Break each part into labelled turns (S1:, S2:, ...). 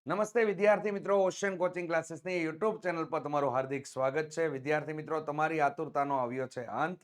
S1: નમસ્તે વિદ્યાર્થી મિત્રો, ઓશિયન કોચિંગ ક્લાસીસની યુટ્યુબ ચેનલ પર તમારું હાર્દિક સ્વાગત છે. વિદ્યાર્થી મિત્રો, તમારી આતુરતાનો આવ્યો છે અંત,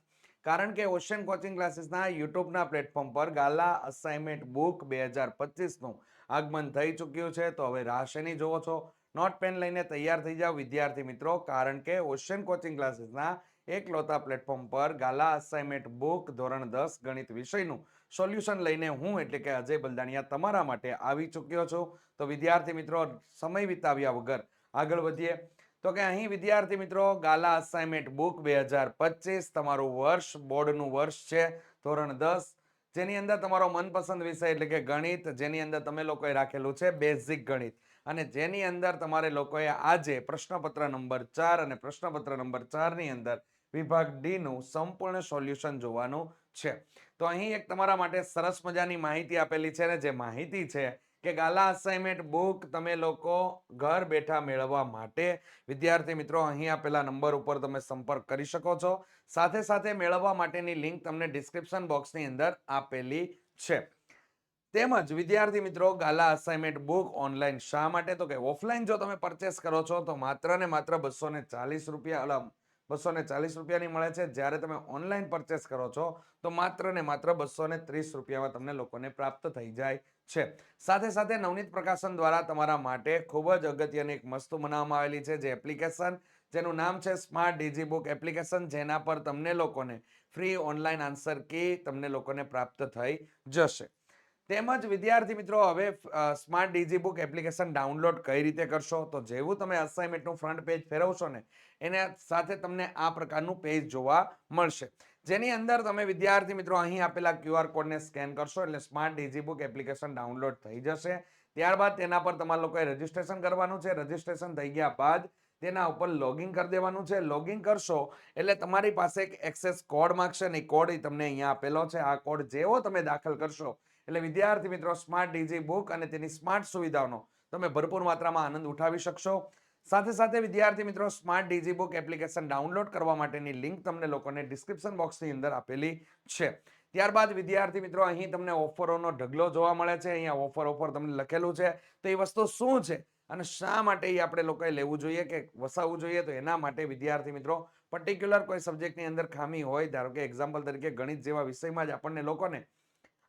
S1: કારણ કે ઓશિયન કોચિંગ ક્લાસીસના યુટ્યુબના પ્લેટફોર્મ પર ગાલા અસાઇનમેન્ટ બુક 2025નું આગમન થઈ ચૂક્યું છે. તો હવે રાહ શેની જોવો છો? નોટ પેન લઈને તૈયાર થઈ જાઓ વિદ્યાર્થી મિત્રો, કારણ કે ઓશિયન કોચિંગ ક્લાસીસના એકલોતા પ્લેટફોર્મ પર ગાલા અસાઇનમેન્ટ બુક ધોરણ 10 ગણિત વિષયનું સોલ્યુશન લઈને હું એટલે કે અજય બલદાણિયા તમારા માટે આવી ચૂક્યો છું. તો વિદ્યાર્થી મિત્રો, સમય વિતાવ્યા વગર આગળ વધીએ. તો કે અહીં વિદ્યાર્થી મિત્રો, ગાલા અસાઇનમેન્ટ બુક 2025 તમારું વર્ષ, બોર્ડનું વર્ષ છે, ધોરણ 10, જેની અંદર તમારો મનપસંદ વિષય એટલે કે ગણિત, જેની અંદર તમે લોકોએ રાખેલું છે બેઝિક ગણિત, અને જેની અંદર તમારે લોકોએ આજે પ્રશ્નપત્ર નંબર 4 અને પ્રશ્નપત્ર નંબર 4 ની અંદર વિભાગ ડી નું સંપૂર્ણ સોલ્યુશન જોવાનું છે. તો અહીં એક તમારા માટે સરસ મજાની માહિતી આપેલી છે, ને જે માહિતી છે કે ગાલા અસાઇનમેન્ટ બુક તમે લોકો ઘર બેઠા મેળવવા માટે વિદ્યાર્થી મિત્રો, અહીં આપેલા નંબર ઉપર તમે સંપર્ક કરી શકો છો. સાથે સાથે મેળવવા માટેની લિંક તમને ડિસ્ક્રિપ્શન બોક્સની અંદર આપેલી છે. તેમજ વિદ્યાર્થી મિત્રો, ગાલા અસાઇનમેન્ટ બુક ઓનલાઈન શા માટે? તો કે ઓફલાઈન જો તમે પરચેસ કરો છો તો માત્ર ને માત્ર 240 રૂપિયા 240 રૂપિયાની મળે છે. જ્યારે તમે ઓનલાઈન પરચેસ કરો છો તો માત્ર ને માત્ર 230 રૂપિયામાં તમને લોકોને પ્રાપ્ત થઈ જાય છે. સાથે સાથે નવનીત પ્રકાશન દ્વારા તમારા માટે ખૂબ જ અગત્યની એક વસ્તુ બનાવવામાં આવેલી છે, જે એપ્લિકેશન, જેનું નામ છે સ્માર્ટ ડીજી બુક એપ્લિકેશન, જેના પર તમને લોકોને ફ્રી ઓનલાઈન આન્સર કી તમને લોકોને પ્રાપ્ત થઈ જશે. તેમજ વિદ્યાર્થી મિત્રો, હવે smart digi book application download કઈ રીતે કરશો? તો જેવું તમે અસાઇનમેન્ટનું ફ્રન્ટ પેજ ફેરવશો ને, એના સાથે તમને આ પ્રકારનું પેજ જોવા મળશે, જેની અંદર તમે વિદ્યાર્થી મિત્રો અહીં આપેલા QR કોડને સ્કેન કરશો એટલે smart digi book application download થઈ જશે. ત્યારબાદ તેના પર તમારા લોકોએ રજીસ્ટ્રેશન કરવાનું છે. રજીસ્ટ્રેશન થઈ ગયા બાદ તેના ઉપર લોગિન કરી દેવાનું છે. લોગિન કરશો એટલે તમારી પાસે એક એક્સેસ કોડ માંગશે, ને કોડ તમને અહીંયા આપેલો છે. આ કોડ જેવો તમે દાખલ કરશો એટલે વિદ્યાર્થી મિત્રો, સ્માર્ટ ડીજી બુક અને તેની સ્માર્ટ સુવિધાઓનો તમે ભરપૂર માત્રામાં આનંદ ઉઠાવી શકશો. સાથે સાથે વિદ્યાર્થી મિત્રો, smart digi book application download કરવા માટેની લિંક તમને લોકોને ડિસ્ક્રિપ્શન બોક્સની અંદર આપેલી છે. ત્યારબાદ વિદ્યાર્થી મિત્રો, અહીં તમને ઓફરોનો ઢગલો જોવા મળે છે. અહીંયા ઓફર તમને લખેલું છે. તો એ વસ્તુ શું છે અને શા માટે એ આપણે લોકોએ લેવું જોઈએ કે વસાવવું જોઈએ? તો એના માટે વિદ્યાર્થી મિત્રો, પર્ટિક્યુલર કોઈ સબ્જેક્ટની અંદર ખામી હોય, ધારો કે એક્ઝામ્પલ તરીકે ગણિત જેવા વિષયમાં જ આપણને લોકોને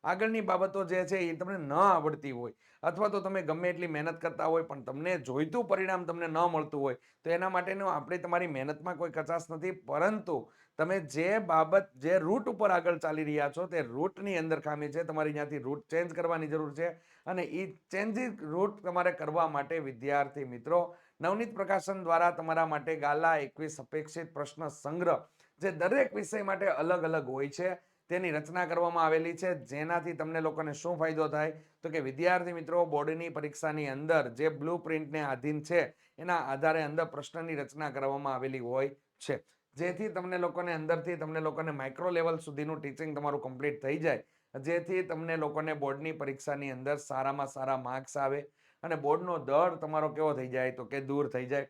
S1: આગળની બાબતો જે છે એ તમને ન આવડતી હોય, અથવા તો તમે ગમે એટલી મહેનત કરતા હોય પણ તમને જોઈતું પરિણામ તમને ન મળતું હોય, તો એના માટેનું આપણે તમારી મહેનતમાં કોઈ કચાશ નથી, પરંતુ તમે જે બાબત, જે રૂટ ઉપર આગળ ચાલી રહ્યા છો તે રૂટની અંદર ખામી છે. તમારી ત્યાંથી રૂટ ચેન્જ કરવાની જરૂર છે, અને એ ચેન્જીસ રૂટ તમારે કરવા માટે વિદ્યાર્થી મિત્રો, નવનીત પ્રકાશન દ્વારા તમારા માટે ગાલા 21 અપેક્ષિત પ્રશ્ન સંગ્રહ, જે દરેક વિષય માટે અલગ અલગ હોય છે, તેની રચના કરવામાં આવેલી છે. જેનાથી તમને લોકોને શું ફાયદો થાય? તો કે વિદ્યાર્થી મિત્રો, બોર્ડની પરીક્ષાની અંદર જે બ્લુ પ્રિન્ટને આધીન છે એના આધારે અંદર પ્રશ્નની રચના કરવામાં આવેલી હોય છે, જેથી તમને લોકોને અંદરથી તમને લોકોને માઇક્રો લેવલ સુધીનું ટીચિંગ તમારું કમ્પ્લીટ થઈ જાય, જેથી તમને લોકોને બોર્ડની પરીક્ષાની અંદર સારામાં સારા માર્ક્સ આવે અને બોર્ડનો ડર તમારો કેવો થઈ જાય? તો કે દૂર થઈ જાય.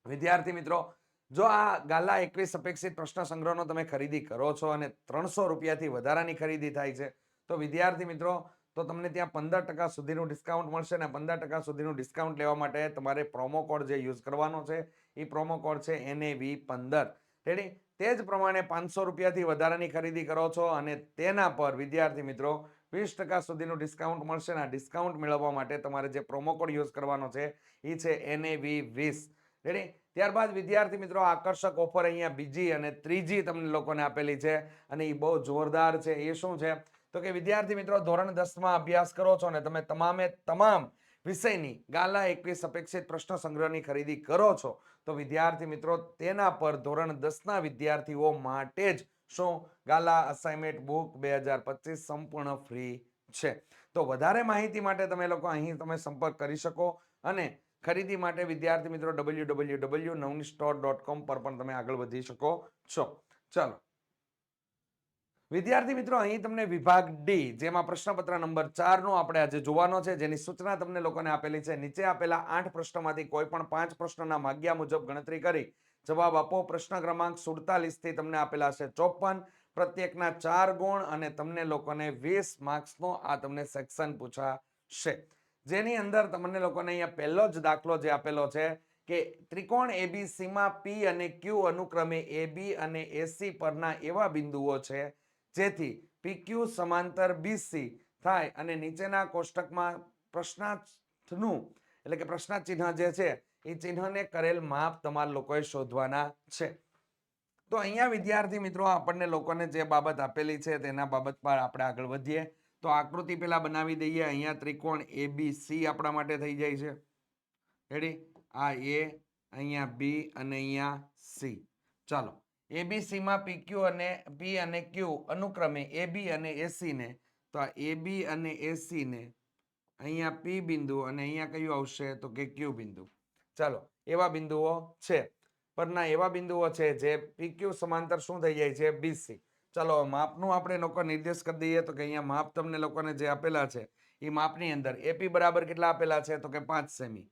S1: વિદ્યાર્થી મિત્રો, જો આ ગાલા 21 અપેક્ષિત પ્રશ્ન સંગ્રહનો તમે ખરીદી કરો છો અને 300 રૂપિયાથી વધારાની ખરીદી થાય છે, તો વિદ્યાર્થી મિત્રો, તો તમને ત્યાં 15% સુધીનું ડિસ્કાઉન્ટ મળશે, અને 15% સુધીનું ડિસ્કાઉન્ટ લેવા માટે તમારે પ્રોમો કોડ જે યુઝ કરવાનો છે એ પ્રોમો કોડ છે NAV15. રેડી? તે જ પ્રમાણે 500 રૂપિયાથી વધારાની ખરીદી કરો છો અને તેના પર વિદ્યાર્થી મિત્રો 20% સુધીનું ડિસ્કાઉન્ટ મળશે. અને ડિસ્કાઉન્ટ મેળવવા માટે તમારે જે પ્રોમો કોડ યુઝ કરવાનો છે એ છે NAV20. રેડી? ત્યારબાદ વિદ્યાર્થી મિત્રો, આકર્ષક ઓફર અહીંયા બીજી અને ત્રીજી તમને લોકોને આપેલી છે, અને એ બહુ જોરદાર છે. એ શું છે? તો કે વિદ્યાર્થી મિત્રો, ધોરણ 10માં અભ્યાસ કરો છો અને તમે તમામે તમામ વિષયની ગાલા 21 અપેક્ષિત પ્રશ્ન સંગ્રહની ખરીદી કરો છો, તો વિદ્યાર્થી મિત્રો, તેના પર ધોરણ 10ના વિદ્યાર્થીઓ માટે જ શું ગાલા અસાઇનમેન્ટ બુક 2025 સંપૂર્ણ ફ્રી છે. તો વધારે માહિતી માટે તમે લોકો અહીં તમે સંપર્ક કરી શકો, અને ખરીદી માટે વિદ્યાર્થી મિત્રો www.navnistore.com પર પણ તમે આગળ વધી શકો છો. ચાલો વિદ્યાર્થી મિત્રો, અહીં તમને વિભાગ ડી, જેમાં પ્રશ્નપત્ર નંબર 4 નો આપણે આજે જોવાનો છે, જેની સૂચના તમને લોકોને આપેલી છે. નીચે આપેલા 8 પ્રશ્નોમાંથી કોઈ પણ 5 પ્રશ્નોના માગ્યા મુજબ ગણતરી કરી જવાબ આપો. પ્રશ્ન ક્રમાંક 47 થી તમને આપેલા છે 54, પ્રત્યેકના 4 ગુણ, અને તમને લોકોને 20 માર્ક્સનો આ તમને સેક્શન પૂછાશે. જેની અંદર તમને લોકોને અહીંયા પહેલો જ દાખલો જે આપેલો છે કે ત્રિકોણ એબીસી માં પી અને ક્યુ અનુક્રમે એબી અને એસી પરના એવા બિંદુઓ છે જેથી પીક્યુ સમાંતર બીસી થાય અને નીચેના કોષ્ટકમાં પ્રશ્નાર્થનું એટલે કે પ્રશ્નાર્થ ચિહ્ન જે છે એ ચિહ્નને કરેલ માપ તમારા લોકોએ શોધવાના છે. તો અહીંયા વિદ્યાર્થી મિત્રો આપણને લોકોને જે બાબત આપેલી છે તેના બાબત પર આપણે આગળ વધીએ. તો આકૃતિ પેલા બનાવી દઈએ. અહીંયા ત્રિકોણ એબીસી આપણા માટે થઈ જાય છે. રેડી? આ એ, અહીંયા બી અને અહીંયા સી. ચાલો, એબીસી માં પીક્યુ અને પી અને ક્યુ અનુક્રમે એબી અને એસી ને, તો આ એબી અને એસી ને અહીંયા પી બિંદુ અને અહીંયા કયું આવશે તો કે ક્યુ બિંદુ. ચાલો, એવા બિંદુઓ છે. પરના એવા બિંદુઓ છે જે પીક્યુ સમાંતર શું થઈ જાય છે? બીસી. ચાલો, માપનું આપણે લોકો નિર્દેશ કરી દઈએ. તો કે અહીંયા માપ તમને લોકોને જે આપેલા છે એ માપની અંદર એપી બરાબર કેટલા આપેલા છે તો કે 5 સેમી.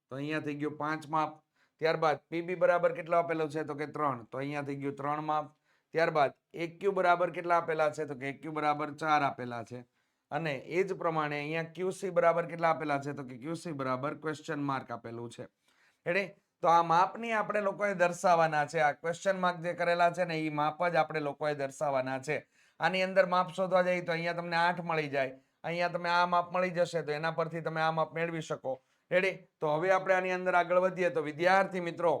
S1: તો અહીંયા થઈ ગયું 5 માપ. ત્યારબાદ પીબી બરાબર કેટલા આપેલું છે તો કે 3. તો અહીંયા થઈ ગયું 3 માપ. ત્યારબાદ એક્યુ બરાબર કેટલા આપેલા છે તો કે એક્યુ બરાબર 4 આપેલા છે. અને એ જ પ્રમાણે અહીંયા ક્યુસી બરાબર કેટલા આપેલા છે તો કે ક્યુસી બરાબર ક્વેશ્ચન માર્ક આપેલું છે. રેડી? તો આ માપની આપણે લોકોએ દર્શાવવાના છે. આ ક્વેશ્ચન માર્ક જે કરેલા છે ને એ માપ જ આપણે લોકોએ દર્શાવવાના છે. આની અંદર માપ શોધવા જઈએ તો અહીંયા તમને 8 મળી જાય. અહીંયા તમે આ માપ મળી જશે તો એના પરથી તમે આ માપ મેળવી શકો. રેડી? તો હવે આપણે આની અંદર આગળ વધીએ. તો વિદ્યાર્થી મિત્રો,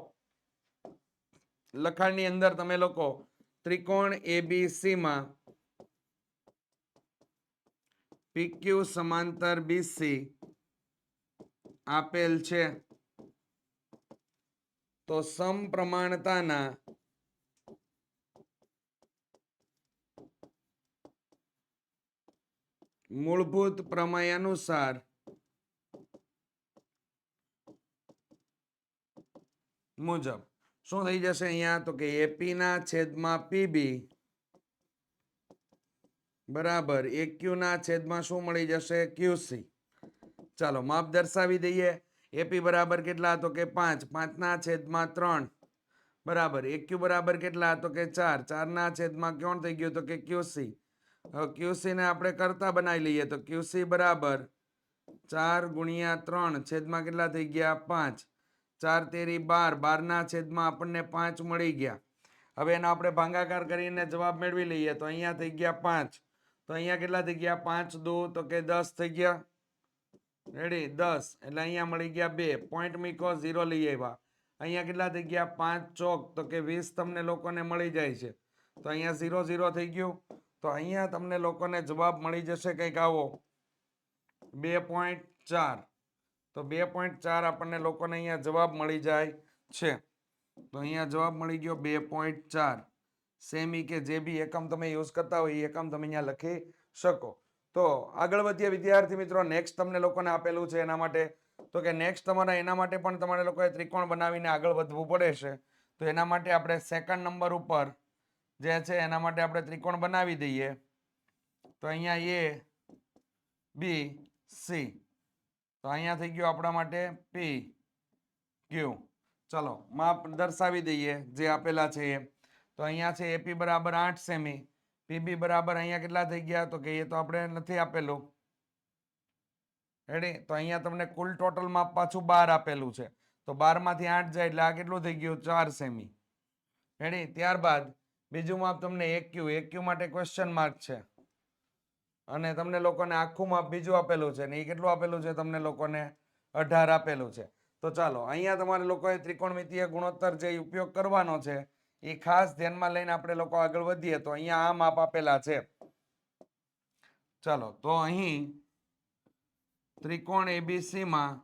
S1: લખાણની અંદર તમે લોકો ત્રિકોણ એબીસી માં પીક્યુ સમાંતર બીસી આપેલ છે તો સમપ્રમાણતાના મૂળભૂત પ્રમેય અનુસાર મુજબ શું થઈ જશે અહીંયા તો કે એપી ના છેદમાં પીબી બરાબર એક્યુ ના છેદમાં શું મળી જશે? ક્યુસી. ચાલો, માપ દર્શાવી દઈએ. એપી બરાબર કેટલા તો કે 5. 5 ના છેદમાં 3 બરાબર એક્યુ બરાબર કેટલા તો કે 4. 4 ના છેદમાં કોણ થઈ ગયું તો કે ક્યુસી. હવે ક્યુસી ને આપણે કરતા બનાવી લઈએ. તો ક્યુસી બરાબર 4 ગુણ્યા 3 છેદમાં કેટલા થઈ ગયા? 5. 4 તેરી 12. 12 ના છેદમાં આપણને 5 મળી ગયા. હવે એનો આપણે ભાગાકાર કરીને જવાબ મેળવી લઈએ. તો અહીંયા થઈ ગયા 5. તો અહીંયા કેટલા થઈ ગયા? 5 દુ તો કે 10 થઈ ગયા. રેડી? 10 એટલે અહીંયા મળી ગયા 2. પોઈન્ટ મૂકો, 0 લઈ આવ્યા. અહીંયા કેટલા થઈ ગયા? 5 ચોક તો કે 20 તમને લોકોને મળી જાય છે. તો અહીંયા 0 0 થઈ ગયું. તો અહીંયા તમને લોકોને જવાબ મળી જશે કંઈક આવો 2.4. તો 2.4 આપણને લોકોને અહીંયા જવાબ મળી જાય છે. તો અહીંયા જવાબ મળી ગયો 2.4 સેમી, કે જે બી એકમ તમે યુઝ કરતા હોય એ એકમ તમે અહીંયા લખી શકો. તો આગળ વધીએ વિદ્યાર્થી મિત્રો. નેક્સ્ટ તમને લોકોને આપેલું છે એના માટે તો કે નેક્સ્ટ તમારા એના માટે પણ તમારે લોકોએ ત્રિકોણ બનાવીને આગળ વધવું પડે છે. તો એના માટે આપણે સેકન્ડ નંબર ઉપર જે છે એના માટે આપણે ત્રિકોણ બનાવી દઈએ. તો અહીંયા એ બી સી. તો અહીંયા થઈ ગયું આપણા માટે પી ક્યુ. ચલો, માપ દર્શાવી દઈએ જે આપેલા છે એ. તો અહીંયા છે એપી બરાબર 8 સેમી. પીબી બરાબર અહીંયા કેટલા થઈ ગયા તો કે એ તો આપણે નથી આપેલું. રેડી? તો અહીંયા તમને કુલ ટોટલ માપ પાછું 12 આપેલું છે. તો 12 માંથી 8 જાય એટલે આ કેટલું થઈ ગયું? 4 સેમી. રેડી? ત્યારબાદ બીજું માપ તમને એક્યુ. એક્યુ માટે ક્વેશ્ચન માર્ક છે અને તમને લોકોને આખું માપ બીજું આપેલું છે ને એ કેટલું આપેલું છે તમને લોકોને? 18 આપેલું છે. તો ચાલો, અહીંયા તમારે લોકોએ ત્રિકોણમિતીય ગુણોત્તર જે ઉપયોગ કરવાનો છે એ ખાસ ધ્યાનમાં લઈને આપણે લોકો આગળ વધીએ. તો અહીંયા આ માપ આપેલા છે. ચાલો, તો અહીં ત્રિકોણ એબીસી માં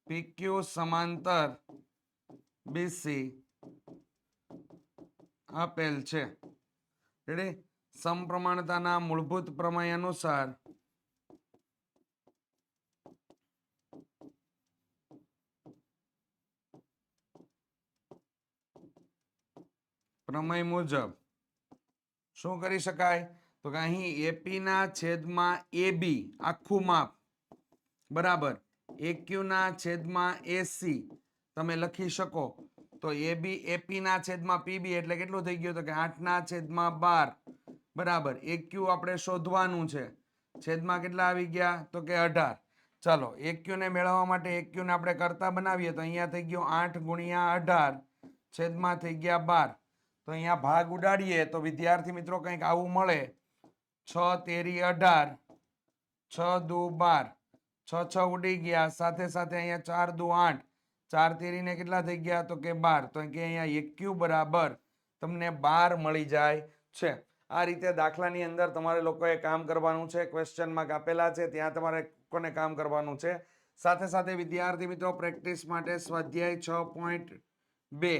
S1: પીક્યુ સમાંતર બીસી આપેલ છે. રેડી? સમપ્રમાણતાના મૂળભૂત પ્રમેય અનુસાર પ્રમેય મુજબ શું કરી શકાય તો કે અહીં એપી ના છેદમાં એબી આખું માપ બરાબર એક્યુ ના છેદમાં એસી તમે લખી શકો. તો એબી એપી ના છેદમાં પીબી એટલે કેટલું થઈ ગયું તો કે 8 ના છેદમાં 12 બરાબર એક્યુ આપણે શોધવાનું છે. છેદમાં કેટલા આવી ગયા તો કે 18. ચાલો એક ક્યુ ને મેળવવા માટે એક ક્યુ ને આપણે કરતા બનાવીએ તો અહીંયા થઈ ગયું 8 ગુણ્યા 18 છેદમાં થઈ ગયા 12. તો અહીંયા ભાગ ઉડાડીએ તો વિદ્યાર્થી મિત્રો કંઈક આવું મળે. 6 તેરી 18, 6 દુ 12, 6 6 ઉડી ગયા, સાથે સાથે અહીંયા 4 દુ 8, 4 તેરીને કેટલા થઈ ગયા તો કે 12. તો કે અહીંયા એક્યુ બરાબર તમને 12 મળી જાય છે. આ રીતે દાખલાની અંદર તમારે લોકોએ કામ કરવાનું છે. ક્વેશ્ચન માર્ક આપેલા છે ત્યાં તમારે કોને કામ કરવાનું છે. સાથે સાથે વિદ્યાર્થી મિત્રો પ્રેક્ટિસ માટે સ્વાધ્યાય 6.2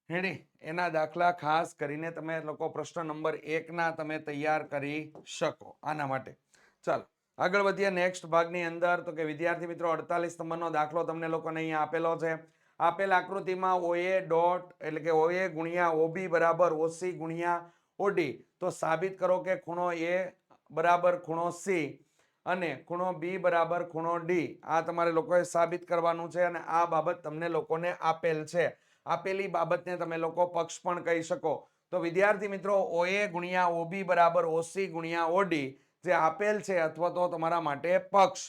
S1: રેડી એના દાખલા ખાસ કરીને તમે લોકો પ્રશ્ન નંબર 1 ના તમે તૈયાર કરી શકો આના માટે. ચાલો આગળ વધીએ નેક્સ્ટ ભાગની અંદર. તો કે વિદ્યાર્થી મિત્રો 48 નંબરનો દાખલો તમને લોકોને અહીંયા આપેલો છે. આપેલ આકૃતિમાં OA ડોટ એટલે કે OA ગુણ્યા OB બરાબર OC ગુણ્યા OD. તો સાબિત કરો કે ખૂણો A બરાબર ખૂણો C અને ખૂણો B બરાબર ખૂણો D. આ તમારે લોકોએ સાબિત કરવાનું છે અને આ બાબત તમને લોકોને આપેલ છે. આપેલી બાબતને તમે લોકો પક્ષ પણ કહી શકો. તો વિદ્યાર્થી મિત્રો OA ગુણ્યા OB બરાબર OC ગુણ્યા OD જે આપેલ છે અથવા તો તમારા માટે પક્ષ.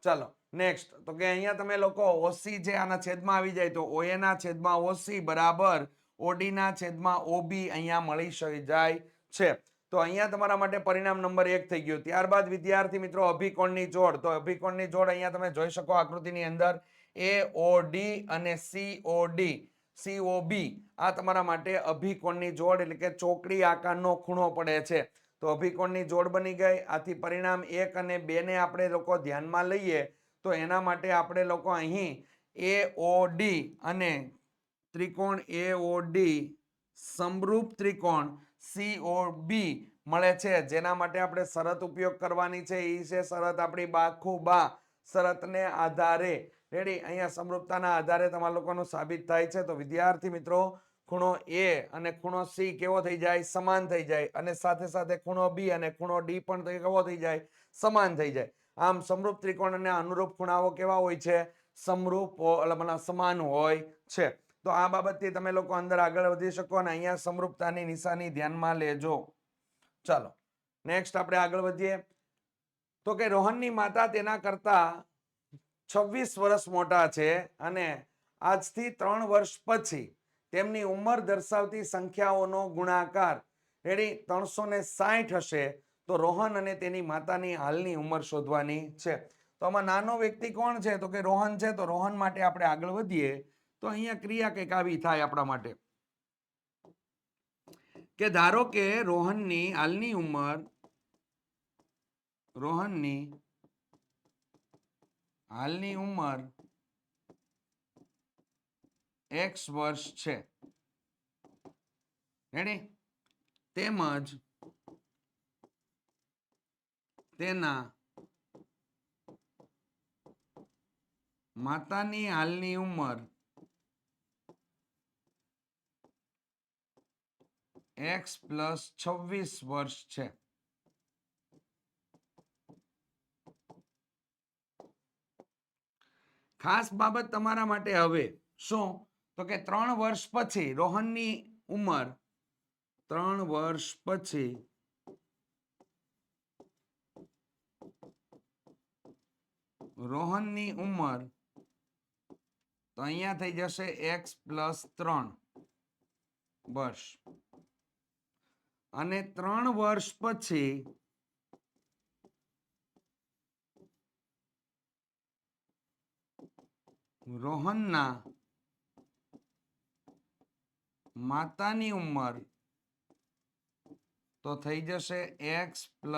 S1: ચાલો નેક્સ્ટ. તો કે અહીંયા તમે લોકો OC જે આના છેદમાં આવી જાય તો OA ના છેદમાં OC બરાબર OD ના છેદમાં OB અહીંયા મળી જાય છે. તો અહીંયા તમારા માટે પરિણામ નંબર 1 થઈ ગયું. ત્યારબાદ વિદ્યાર્થી મિત્રો અભિકોણની જોડ. તો અભિકોણની જોડ અહીંયા તમે જોઈ શકો આકૃતિની અંદર AOD અને COB આ તમારા માટે અભિકોણની જોડ એટલે કે ચોકડી આકારનો ખૂણો પડે છે. તો અભિકોણની જોડ બની ગઈ. આથી પરિણામ 1 અને 2 ને આપણે લોકો ધ્યાનમાં લઈએ તો એના માટે આપણે લોકો અહીં AOD અને ત્રિકોણ AOD સમરૂપ ત્રિકોણ COB મળે છે. જેના માટે આપણે શરત ઉપયોગ કરવાની છે. એ છે શરત આપણી બાખુબા શરતને આધારે. રેડી અહીંયા સમરૂપતાના આધારે તમારા લોકોનું સાબિત થાય છે. તો વિદ્યાર્થી મિત્રો ખૂણો A અને ખૂણો C કેવો થઈ જાય સમાન થઈ જાય અને સાથે સાથે ખૂણો B અને ખૂણો D પણ કેવો થઈ જાય સમાન થઈ જાય. આમ સમરૂપ ત્રિકોણ અને અનુરૂપ ખૂણાઓ કેવા હોય છે સમરૂપ સમાન હોય છે. તો આ બાબતથી તમે લોકો અંદર આગળ વધી શકો અને અહીંયા સમરૂપતાની નિશાની ધ્યાનમાં લેજો. ચાલો નેક્સ્ટ આપણે આગળ વધીએ. તો કે રોહનની માતા તેના કરતા 26 વર્ષ મોટા છે અને આજથી 3 વર્ષ પછી તેમની ઉંમર દર્શાવતી સંખ્યાઓનો ગુણાકાર રેડી 360 હશે. તો રોહન અને તેની માતાની હાલની ઉંમર શોધવાની છે. તો આમાં નાનો વ્યક્તિ કોણ છે તો કે રોહન છે. તો રોહન માટે આપણે આગળ વધીએ તો અહીંયા ક્રિયા કંઈક આવી થાય આપણા માટે કે ધારો કે રોહનની હાલની ઉંમર x વર્ષ છે રેડી તેમજ તેના માતાની હાલની ઉંમર x + 26 વર્ષ છે. ખાસ બાબત તમારા માટે હવે શું તો કે 3 વર્ષ પછી રોહનની ઉંમર 3 વર્ષ પછી રોહનની ઉંમર તો અહીંયા થઈ જશે x + 3 વર્ષ અને 3 વર્ષ પછી રોહનના માતાની ઉંમર તો થઈ જશે x +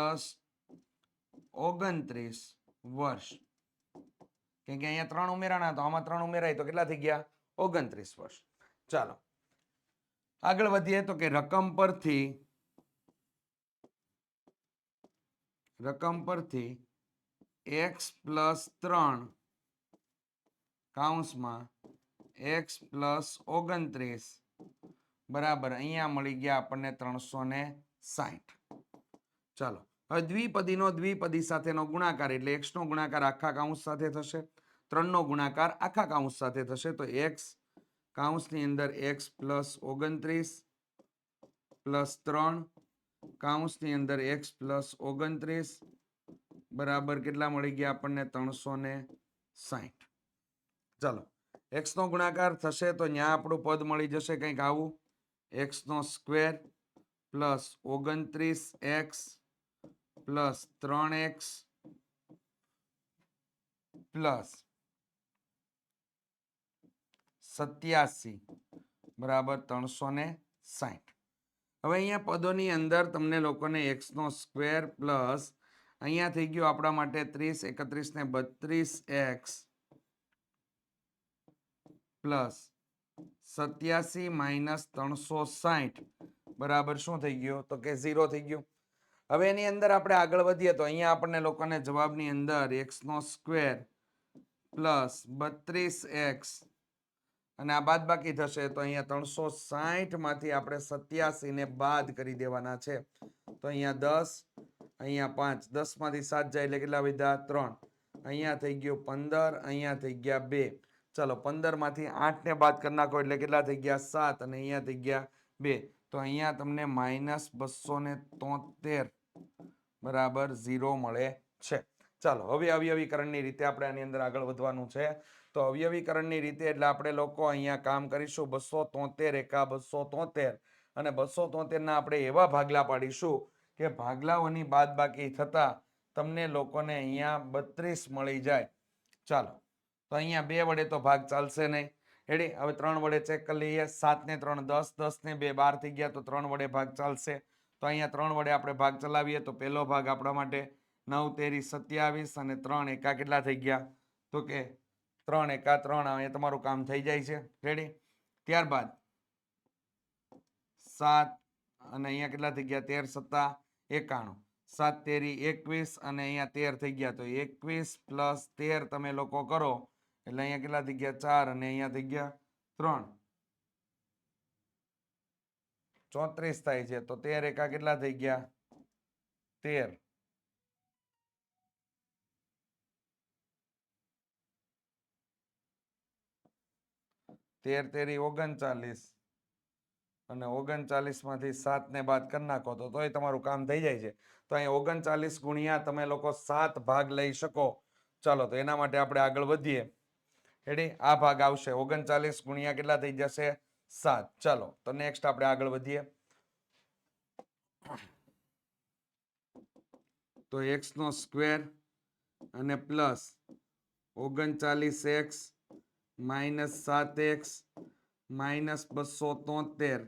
S1: 29 વર્ષ. કેમ કે અહીંયા 3 ઉમેરાણા તો આમાં 3 ઉમેરાય તો કેટલા થઈ ગયા 29 વર્ષ. ચાલો આગળ વધીએ. તો કે રકમ પરથી x + 3 કૌંસમાં x + 29 બરાબર અહીંયા મળી ગયા આપણને 360. ચાલો હવે દ્વિપદીનો દ્વિપદી સાથેનો ગુણાકાર એટલે x નો ગુણાકાર આખા કૌંસ સાથે થશે 3 નો ગુણાકાર આખા કૌંસ સાથે થશે. તો x કૌંસની અંદર x + 29 + 3 કૌંસની અંદર x પ્લસ 29 બરાબર કેટલા મળી ગયા આપણને 360. ચાલો x નો ગુણાકાર થશે તો ત્યાં આપણું પદ મળી જશે કંઈક આવું, x નો square plus 29x plus 3x plus 87 બરાબર 360. હવે અહીંયા પદોની અંદર તમને લોકોને x નો સ્ક્વેર પ્લસ અહીંયા થઈ ગયું આપણા માટે 30, 31 ને 32x પ્લસ 87 માઇનસ 360 બરાબર શું થઈ ગયું તો કે 0 થઈ ગયું. હવે એની અંદર આપણે આગળ વધીએ તો અહીંયા આપણને લોકોને જવાબની અંદર x નો સ્ક્વેર પ્લસ 32x અને આ બાદ બાકી થશે તો અહીંયા 360 માંથી આપણે 87 ને બાદ કરી દેવાના છે. તો અહીંયા 10, અહીંયા 5, 10 માંથી 7 જાય એટલે કેટલા વધ્યા 3, અહીંયા થઈ ગયું 15, અહીંયા થઈ ગયા 2. ચાલો 15 માંથી 8 ને બાદ કરી નાખો એટલે કેટલા થઈ ગયા 7 અને અહીંયા થઈ ગયા 2. તો અહીંયા તમને -273 બરાબર 0 મળે છે. ચાલો હવે અવયવીકરણની રીતે આપણે આની અંદર આગળ વધવાનું છે. તો અવયવીકરણની રીતે એટલે આપણે લોકો અહીંયા કામ કરીશું 273 એકા 273 અને 273 ના આપણે એવા ભાગલા પાડીશું કે ભાગલાઓની બાદબાકી થતા તમને લોકોને અહીંયા 32 મળી જાય. ચાલો તો અહીંયા 2 વડે તો ભાગ ચાલશે નહીં. રેડી? હવે 3 વડે ચેક કરી લઈએ. 7 ને 3 10, 10 ને 2 12 થઈ ગયા તો 3 વડે ભાગ ચાલશે. તો અહીંયા 3 વડે આપણે ભાગ ચલાવીએ તો પહેલો ભાગ આપણા માટે 9 તેરી 27 અને 3 એકા કેટલા થઈ ગયા તો કે 3 એકા 3. અહીંયા તમારું કામ થઈ જાય છે. રેડી? ત્યારબાદ 7 અને અહીંયા કેટલા થઈ ગયા 13 સત્તા 91, 7 તેરી 21 અને અહીંયા 13 થઈ ગયા તો 21 પ્લસ 13 તમે લોકો કરો એટલે અહીંયા કેટલા થઈ ગયા 4 અને અહીંયા થઈ ગયા 3, 34 થાય છે. તો 13 એકા કેટલા થઈ ગયા 13. 13 તેરી 39 અને 39 માંથી 7 ને બાદ કરી નાખો તો તોય તમારું કામ થઈ જાય છે. તો અહીંયા 39 ગુણ્યા તમે લોકો 7 ભાગ લઈ શકો. ચાલો તો એના માટે આપણે આગળ વધીએ. રેડી? આ ભાગ આવશે 39 ગુણ્યા કેટલા થઈ જશે 7. ચાલો તો નેક્સ્ટ આપણે આગળ વધીએ. તો x નો સ્ક્વેર અને plus 39x minus 7x minus 273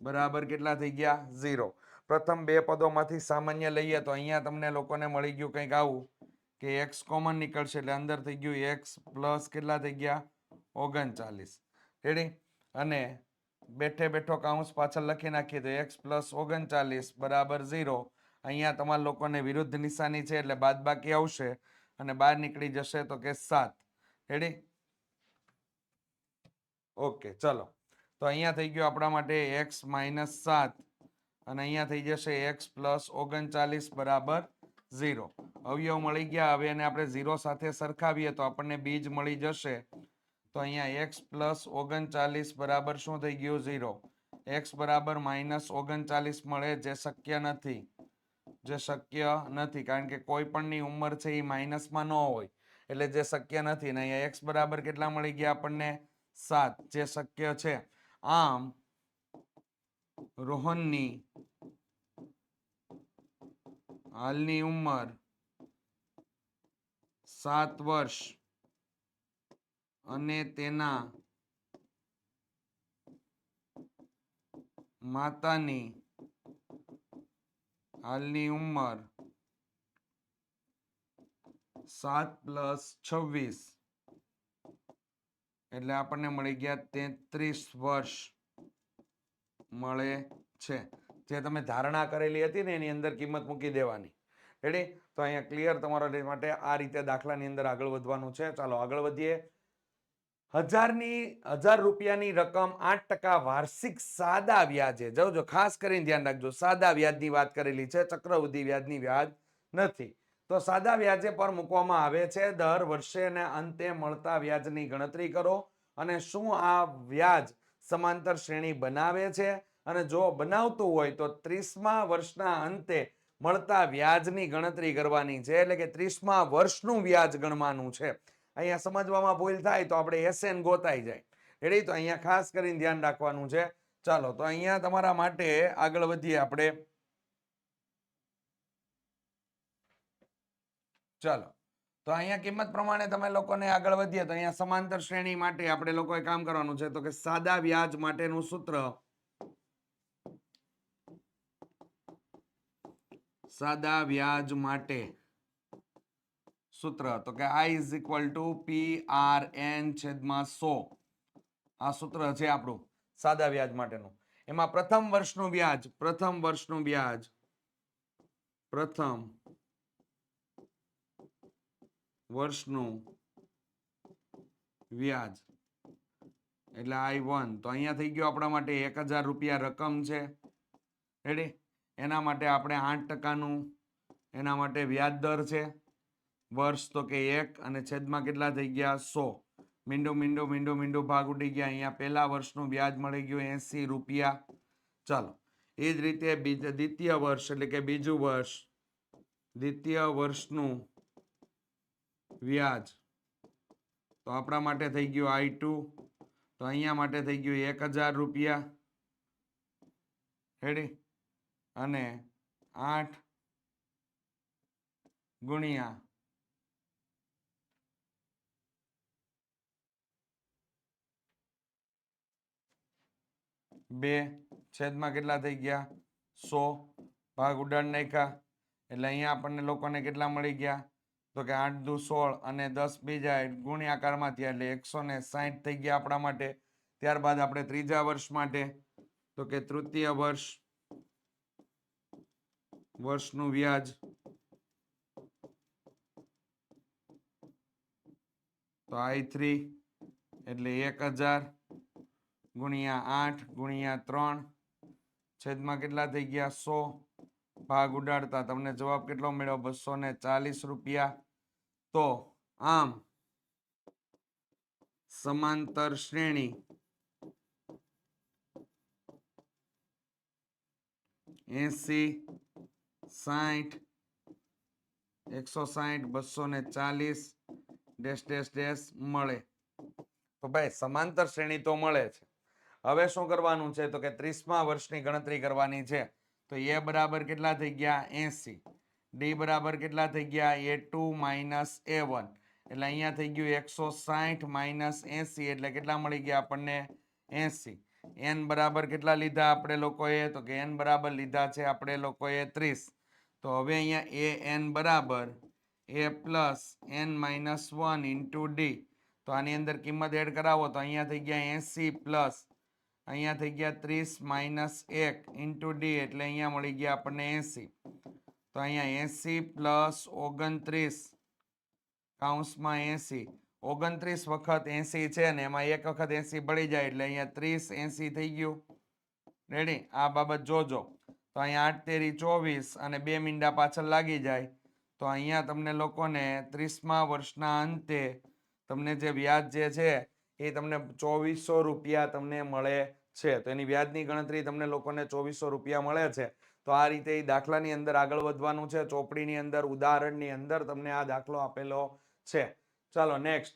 S1: બરાબર કેટલા થઈ ગયા 0. પ્રથમ બે પદોમાંથી સામાન્ય લઈએ તો અહીંયા તમને લોકોને મળી ગયું કંઈક આવું કે x કોમન નીકળશે એટલે અંદર થઈ ગયું x પ્લસ કેટલા થઈ ગયા 39. રેડી? અને બેઠે બેઠો કૌંસ પાછળ લખી નાખીએ તો x પ્લસ 39 બરાબર 0. અહીંયા તમારા લોકોને વિરુદ્ધ નિશાની છે એટલે બાદબાકી આવશે અને બહાર નીકળી જશે તો કે 7. રેડી? ઓકે ચલો તો અહીંયા થઈ ગયું આપણા માટે x માઇનસ 7 અને અહીંયા થઈ જશે x પ્લસ 39 બરાબર 0. અવયવ મળી ગયા. હવે એને આપણે 0 સાથે સરખાવીએ તો આપણને બીજ મળી જશે. તો અહીંયા x પ્લસ 39 બરાબર શું થઈ ગયું 0. x બરાબર -39 મળે જે શક્ય નથી. કારણ કે કોઈ પણની ઉંમર છે એ માઇનસમાં ન હોય એટલે જે શક્ય નથી. ને અહીંયા x બરાબર કેટલા મળી ગયા આપણને 7 જે શક્ય છે. આમ રોહનની હાલની ઉંમર 7 વર્ષ અને તેના માતાની હાલની ઉંમર 7 પ્લસ 26 એટલે આપણને મળી ગયા 33 વર્ષ મળે છે. જે તમે ધારણા કરેલી હતી ને એની અંદર કિંમત મૂકી દેવાની. રેડી? તો અહીંયા ક્લિયર તમારા માટે આ રીતે દાખલાની અંદર આગળ વધવાનું છે. ચાલો આગળ વધીએ. 1000 રૂપિયાની રકમ 8% વાર્ષિક સાદા વ્યાજે, જોજો ખાસ કરીને ધ્યાન રાખજો, સાદા વ્યાજની વાત કરેલી છે, ચક્રવૃદ્ધિ વ્યાજની વ્યાજ નથી. તો સાદા વ્યાજે પર મૂકવામાં આવે છે. દર વર્ષે અને અંતે મળતા વ્યાજની ગણતરી કરો અને શું આ વ્યાજ સમાંતર શ્રેણી બનાવે છે અને જો બનાવતું હોય તો 30મા વર્ષના અંતે મળતા વ્યાજની ગણતરી કરવાની છે, એટલે કે 30મા વર્ષનું વ્યાજ ગણવાનું છે. અહીંયા સમજવામાં ભૂલ થાય તો આપણે એસએન ગોતાઈ જાય. રેડી? તો અહીંયા ખાસ કરીને ધ્યાન રાખવાનું છે. ચાલો તો અહીંયા તમારા માટે આગળ વધીએ આપણે. ચાલો તો અહીંયા કિંમત પ્રમાણે તમે લોકોને આગળ વધીએ તો અહીંયા સમાંતર શ્રેણી માટે આપણે લોકોએ કામ કરવાનું છે. તો કે સાદા વ્યાજ માટેનું સૂત્ર, સાદા વ્યાજ માટે સૂત્ર તો કે I is equal to PRN છેદમાં 100. આ સૂત્ર છે આપણું સાદા વ્યાજ માટેનું. એમાં પ્રથમ વર્ષનું વ્યાજ એટલે I1. તો અહીંયા થઈ ગયો આપણા માટે 1000 રૂપિયા રકમ છે. રેડી? એના માટે આપણે 8%નું એના માટે વ્યાજ દર છે. વર્ષ તો કે 1 અને છેદમાં કેટલા થઈ ગયા 100. મીંડું ભાગ ઉડી ગયા. અહીંયા પહેલા વર્ષનું વ્યાજ મળી ગયું 80 રૂપિયા. ચાલો એ જ રીતે દ્વિતીય વર્ષ એટલે કે બીજું વર્ષ, દ્વિતીય વર્ષનું વ્યાજ તો આપણા માટે થઈ ગયું I2. તો અહીંયા માટે થઈ ગયું 1000 રૂપિયા. રેડી? અને 8 ગુણ્યા 2 છેદમાં કેટલા થઈ ગયા 100. ભાગ ઉડાડ નાખ્યા એટલે અહીંયા આપણને લોકોને કેટલા મળી ગયા તો કે 8 દુ 16 અને 10 બીજા ગુણ્યાકારમાં થયા એટલે 160 થઈ ગયા આપણા માટે. ત્યારબાદ આપણે ત્રીજા વર્ષ માટે તો કે તૃતીય વર્ષનું વ્યાજ તો I3 એટલે 1000 ગુણ્યા 8 ગુણ્યા 3 છેદમાં કેટલા થઈ ગયા 100. ભાગ ઉડાડતા તમને જવાબ કેટલો મળ્યો 240 રૂપિયા. તો આમ સમાંતર શ્રેણી 80 60 160 240 ડેશ ડેશ ડેશ મળે. તો ભાઈ સમાંતર શ્રેણી તો મળે છે. હવે શું કરવાનું છે તો કે 30મા વર્ષની ગણતરી કરવાની છે. તો એ બરાબર કેટલા થઈ ગયા 80. ડી બરાબર કેટલા થઈ ગયા A2 માઇનસ A1 એટલે અહીંયા થઈ ગયું 160 માઇનસ 80 એટલે કેટલા મળી ગયા આપણને 80. n બરાબર કેટલા લીધા આપણે લોકોએ તો કે n બરાબર લીધા છે આપણે લોકોએ 30. તો હવે અહીંયા an બરાબર a plus n minus 1 into D. તો આની અંદર કિંમત એડ કરાવો તો અહીંયા થઈ ગયા 80 પ્લસ અહીંયા થઈ ગયા 30 માઇનસ 1 ઇન્ટુ ડી એટલે અહીંયા મળી ગયા આપણને 80. તો અહીંયા 80 પ્લસ 29 કૌંસમાં 80 29 વખત 80 છે ને એમાં એક વખત 80 ભળી જાય એટલે અહીંયા 30 80 થઈ ગયું. રેડી? આ બાબત જોજો. તો અહીંયા 8 તેરી 24 અને 2 મીંડા પાછળ લાગી જાય તો અહીંયા તમને લોકોને 30મા વર્ષના અંતે તમને જે વ્યાજ જે છે એ તમને 2400 રૂપિયા તમને મળે છે. તો એની વ્યાજની ગણતરી તમને લોકોને 2400 રૂપિયા મળે છે. તો આ રીતે એ દાખલાની અંદર આગળ વધવાનું છે. ચોપડીની અંદર ઉદાહરણની અંદર તમને આ દાખલો આપેલો છે. ચાલો નેક્સ્ટ.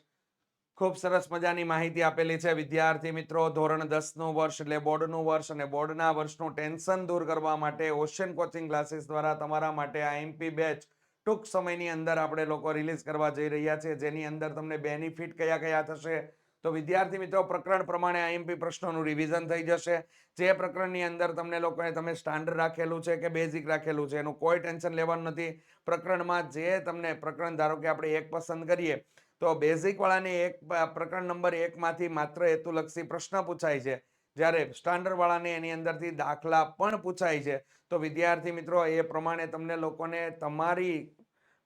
S1: ખૂબ સરસ મજાની માહિતી આપેલી છે વિદ્યાર્થી મિત્રો. ધોરણ 10નું વર્ષ એટલે બોર્ડનું વર્ષ અને બોર્ડના વર્ષનું ટેન્શન દૂર કરવા માટે ઓશિયન કોચિંગ ક્લાસીસ દ્વારા તમારા માટે આ એમપી બેચ ટૂંક સમયની અંદર આપણે લોકો રિલીઝ કરવા જઈ રહ્યા છે. જેની અંદર તમને બેનિફિટ કયા કયા થશે તો વિદ્યાર્થી મિત્રો પ્રકરણ પ્રમાણે આઈએમપી પ્રશ્નોનું રિવિઝન થઈ જશે. જે પ્રકરણની અંદર તમને લોકોએ તમે સ્ટાન્ડર્ડ રાખેલું છે કે બેઝિક રાખેલું છે એનું કોઈ ટેન્શન લેવાનું નથી. પ્રકરણમાં જે તમને પ્રકરણ ધારો કે આપણે એક પસંદ કરીએ તો બેઝિક વાળાને એક પ્રકરણ નંબર 1 માંથી માત્ર હેતુલક્ષી પ્રશ્ન પૂછાય છે, જ્યારે સ્ટાન્ડર્ડ વાળાને એની અંદરથી દાખલા પણ પૂછાય છે. તો વિદ્યાર્થી મિત્રો એ પ્રમાણે તમને લોકોને તમારી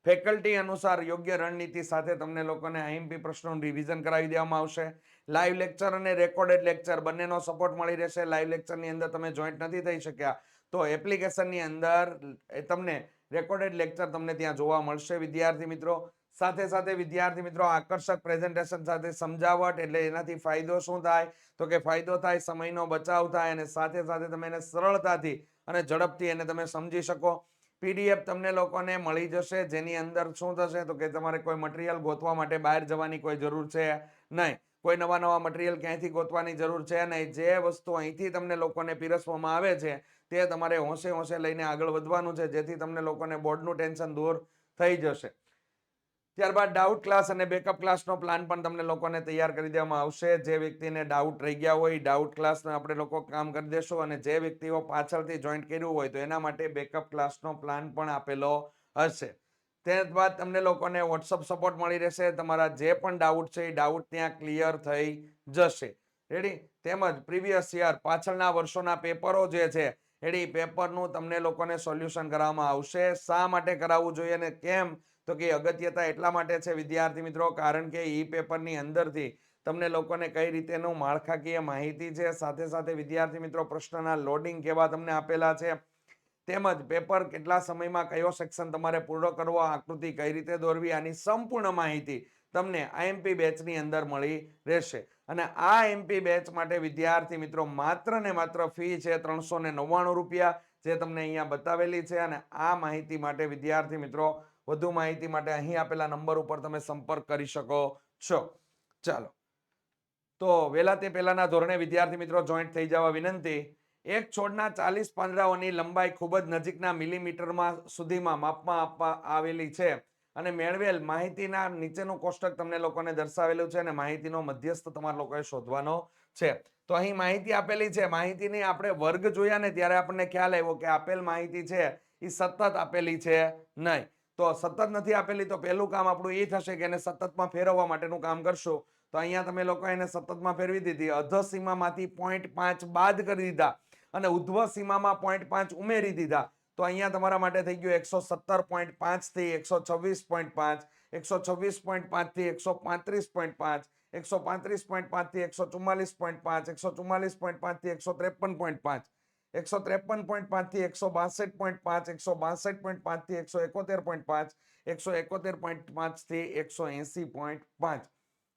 S1: ફેકલ્ટી અનુસાર યોગ્ય રણનીતિ સાથે તમને લોકોને આઈએમપી પ્રશ્નોનું રિવિઝન કરાવી દેવામાં આવશે. લાઈવ લેક્ચર અને રેકોર્ડેડ લેક્ચર બંનેનો સપોર્ટ મળી રહેશે. લાઈવ લેક્ચરની અંદર તમે જોઈન્ટ નથી થઈ શક્યા તો એપ્લિકેશનની અંદર તમને રેકોર્ડેડ લેક્ચર તમને ત્યાં જોવા મળશે વિદ્યાર્થી મિત્રો. સાથે સાથે વિદ્યાર્થી મિત્રો આકર્ષક પ્રેઝન્ટેશન સાથે સમજાવટ, એટલે એનાથી ફાયદો શું થાય? તો કે ફાયદો થાય, સમયનો બચાવ થાય અને સાથે સાથે તમે એને સરળતાથી અને ઝડપથી એને તમે સમજી શકો. પીડીએફ તમને લોકોને મળી જશે, જેની અંદર શું થશે તો કે તમારે કોઈ મટીરિયલ ગોતવા માટે બહાર જવાની કોઈ જરૂર છે નહીં. કોઈ નવા મટીરિયલ ક્યાંયથી ગોતવાની જરૂર છે નહીં. જે વસ્તુ અહીંથી તમને લોકોને પીરસવામાં આવે છે તે તમારે હોંશે હોંશે લઈને આગળ વધવાનું છે, જેથી તમને લોકોને બોર્ડનું ટેન્શન દૂર થઈ જશે. ત્યારબાદ ડાઉટ ક્લાસ અને બેકઅપ ક્લાસનો પ્લાન પણ તમને લોકોને તૈયાર કરી દેવામાં આવશે. જે વ્યક્તિને ડાઉટ રહી ગયા હોય, ડાઉટ ક્લાસને આપણે લોકો કામ કરી દેશું, અને જે વ્યક્તિઓ પાછળથી જોઈન્ટ કર્યું હોય તો એના માટે બેકઅપ ક્લાસનો પ્લાન પણ આપેલો હશે. ત્યારબાદ તમને લોકોને વોટ્સઅપ સપોર્ટ મળી રહેશે. તમારા જે પણ ડાઉટ છે એ ડાઉટ ત્યાં ક્લિયર થઈ જશે. રેડી? તેમજ પ્રીવિયસ યર પાછળના વર્ષોના પેપરો જે છે રેડી, પેપરનું તમને લોકોને સોલ્યુશન કરાવવામાં આવશે. શા માટે કરાવવું જોઈએ અને કેમ? તો કે અગત્યતા એટલા માટે છે વિદ્યાર્થી મિત્રો, કારણ કે ઈ પેપરની અંદરથી તમને લોકોને કઈ રીતેનું માળખાકીય માહિતી છે, સાથે સાથે વિદ્યાર્થી મિત્રો પ્રશ્નના લોડિંગ કેવા તમને આપેલા છે, તેમજ પેપર કેટલા સમયમાં કયો સેક્શન તમારે પૂરો કરવો, આકૃતિ કઈ રીતે દોરવી, આની સંપૂર્ણ માહિતી તમને આઈએમપી બેચની અંદર મળી રહેશે. અને આ આઈએમપી બેચ માટે વિદ્યાર્થી મિત્રો માત્ર ને માત્ર ફી છે 399 રૂપિયા, જે તમને અહીંયા બતાવેલી છે. અને આ માહિતી માટે વિદ્યાર્થી મિત્રો વધુ માહિતી માટે અહીં આપેલા નંબર ઉપર તમે સંપર્ક કરી શકો છો. ચાલો, તો વહેલા તે પહેલાના ધોરણે વિદ્યાર્થી મિત્રો જોઈન્ટ થઈ જવા વિનંતી. એક છોડના 40 પાંદડાઓની લંબાઈ ખૂબ જ નજીકના મિલીમીટરમાં સુધીમાં માપમાં આપવા આવેલી છે, અને મેળવેલ માહિતીના નીચેનું કોષ્ટક તમને લોકોને દર્શાવેલું છે, અને માહિતીનો મધ્યસ્થ તમારા લોકોએ શોધવાનો છે. તો અહીં માહિતી આપેલી છે. માહિતીની આપણે વર્ગ જોયા ને ત્યારે આપણને ખ્યાલ આવ્યો કે આપેલ માહિતી છે એ સતત આપેલી છે નહીં. તો સતત નથી આપેલી તો પહેલું કામ આપણું એ થશે કે એને સતતમાં ફેરવવા માટેનું કામ કરશું. તો અહીંયા તમે લોકો એને સતતમાં ફેરવી દીધી. અધઃ સીમામાંથી 0.5 બાદ કરી દીધા અને ઉધ્વ સીમામાં 0.5 ઉમેરી દીધા. તો અહીંયા તમારા માટે થઈ ગયું 117.5 થી 126.5, 126.5 થી 135.5, 135.5 થી 144.5, 144.5 થી 153.5, 153.5 થી 162.5, 162.5 થી 171.5, 171.5 થી 180.5.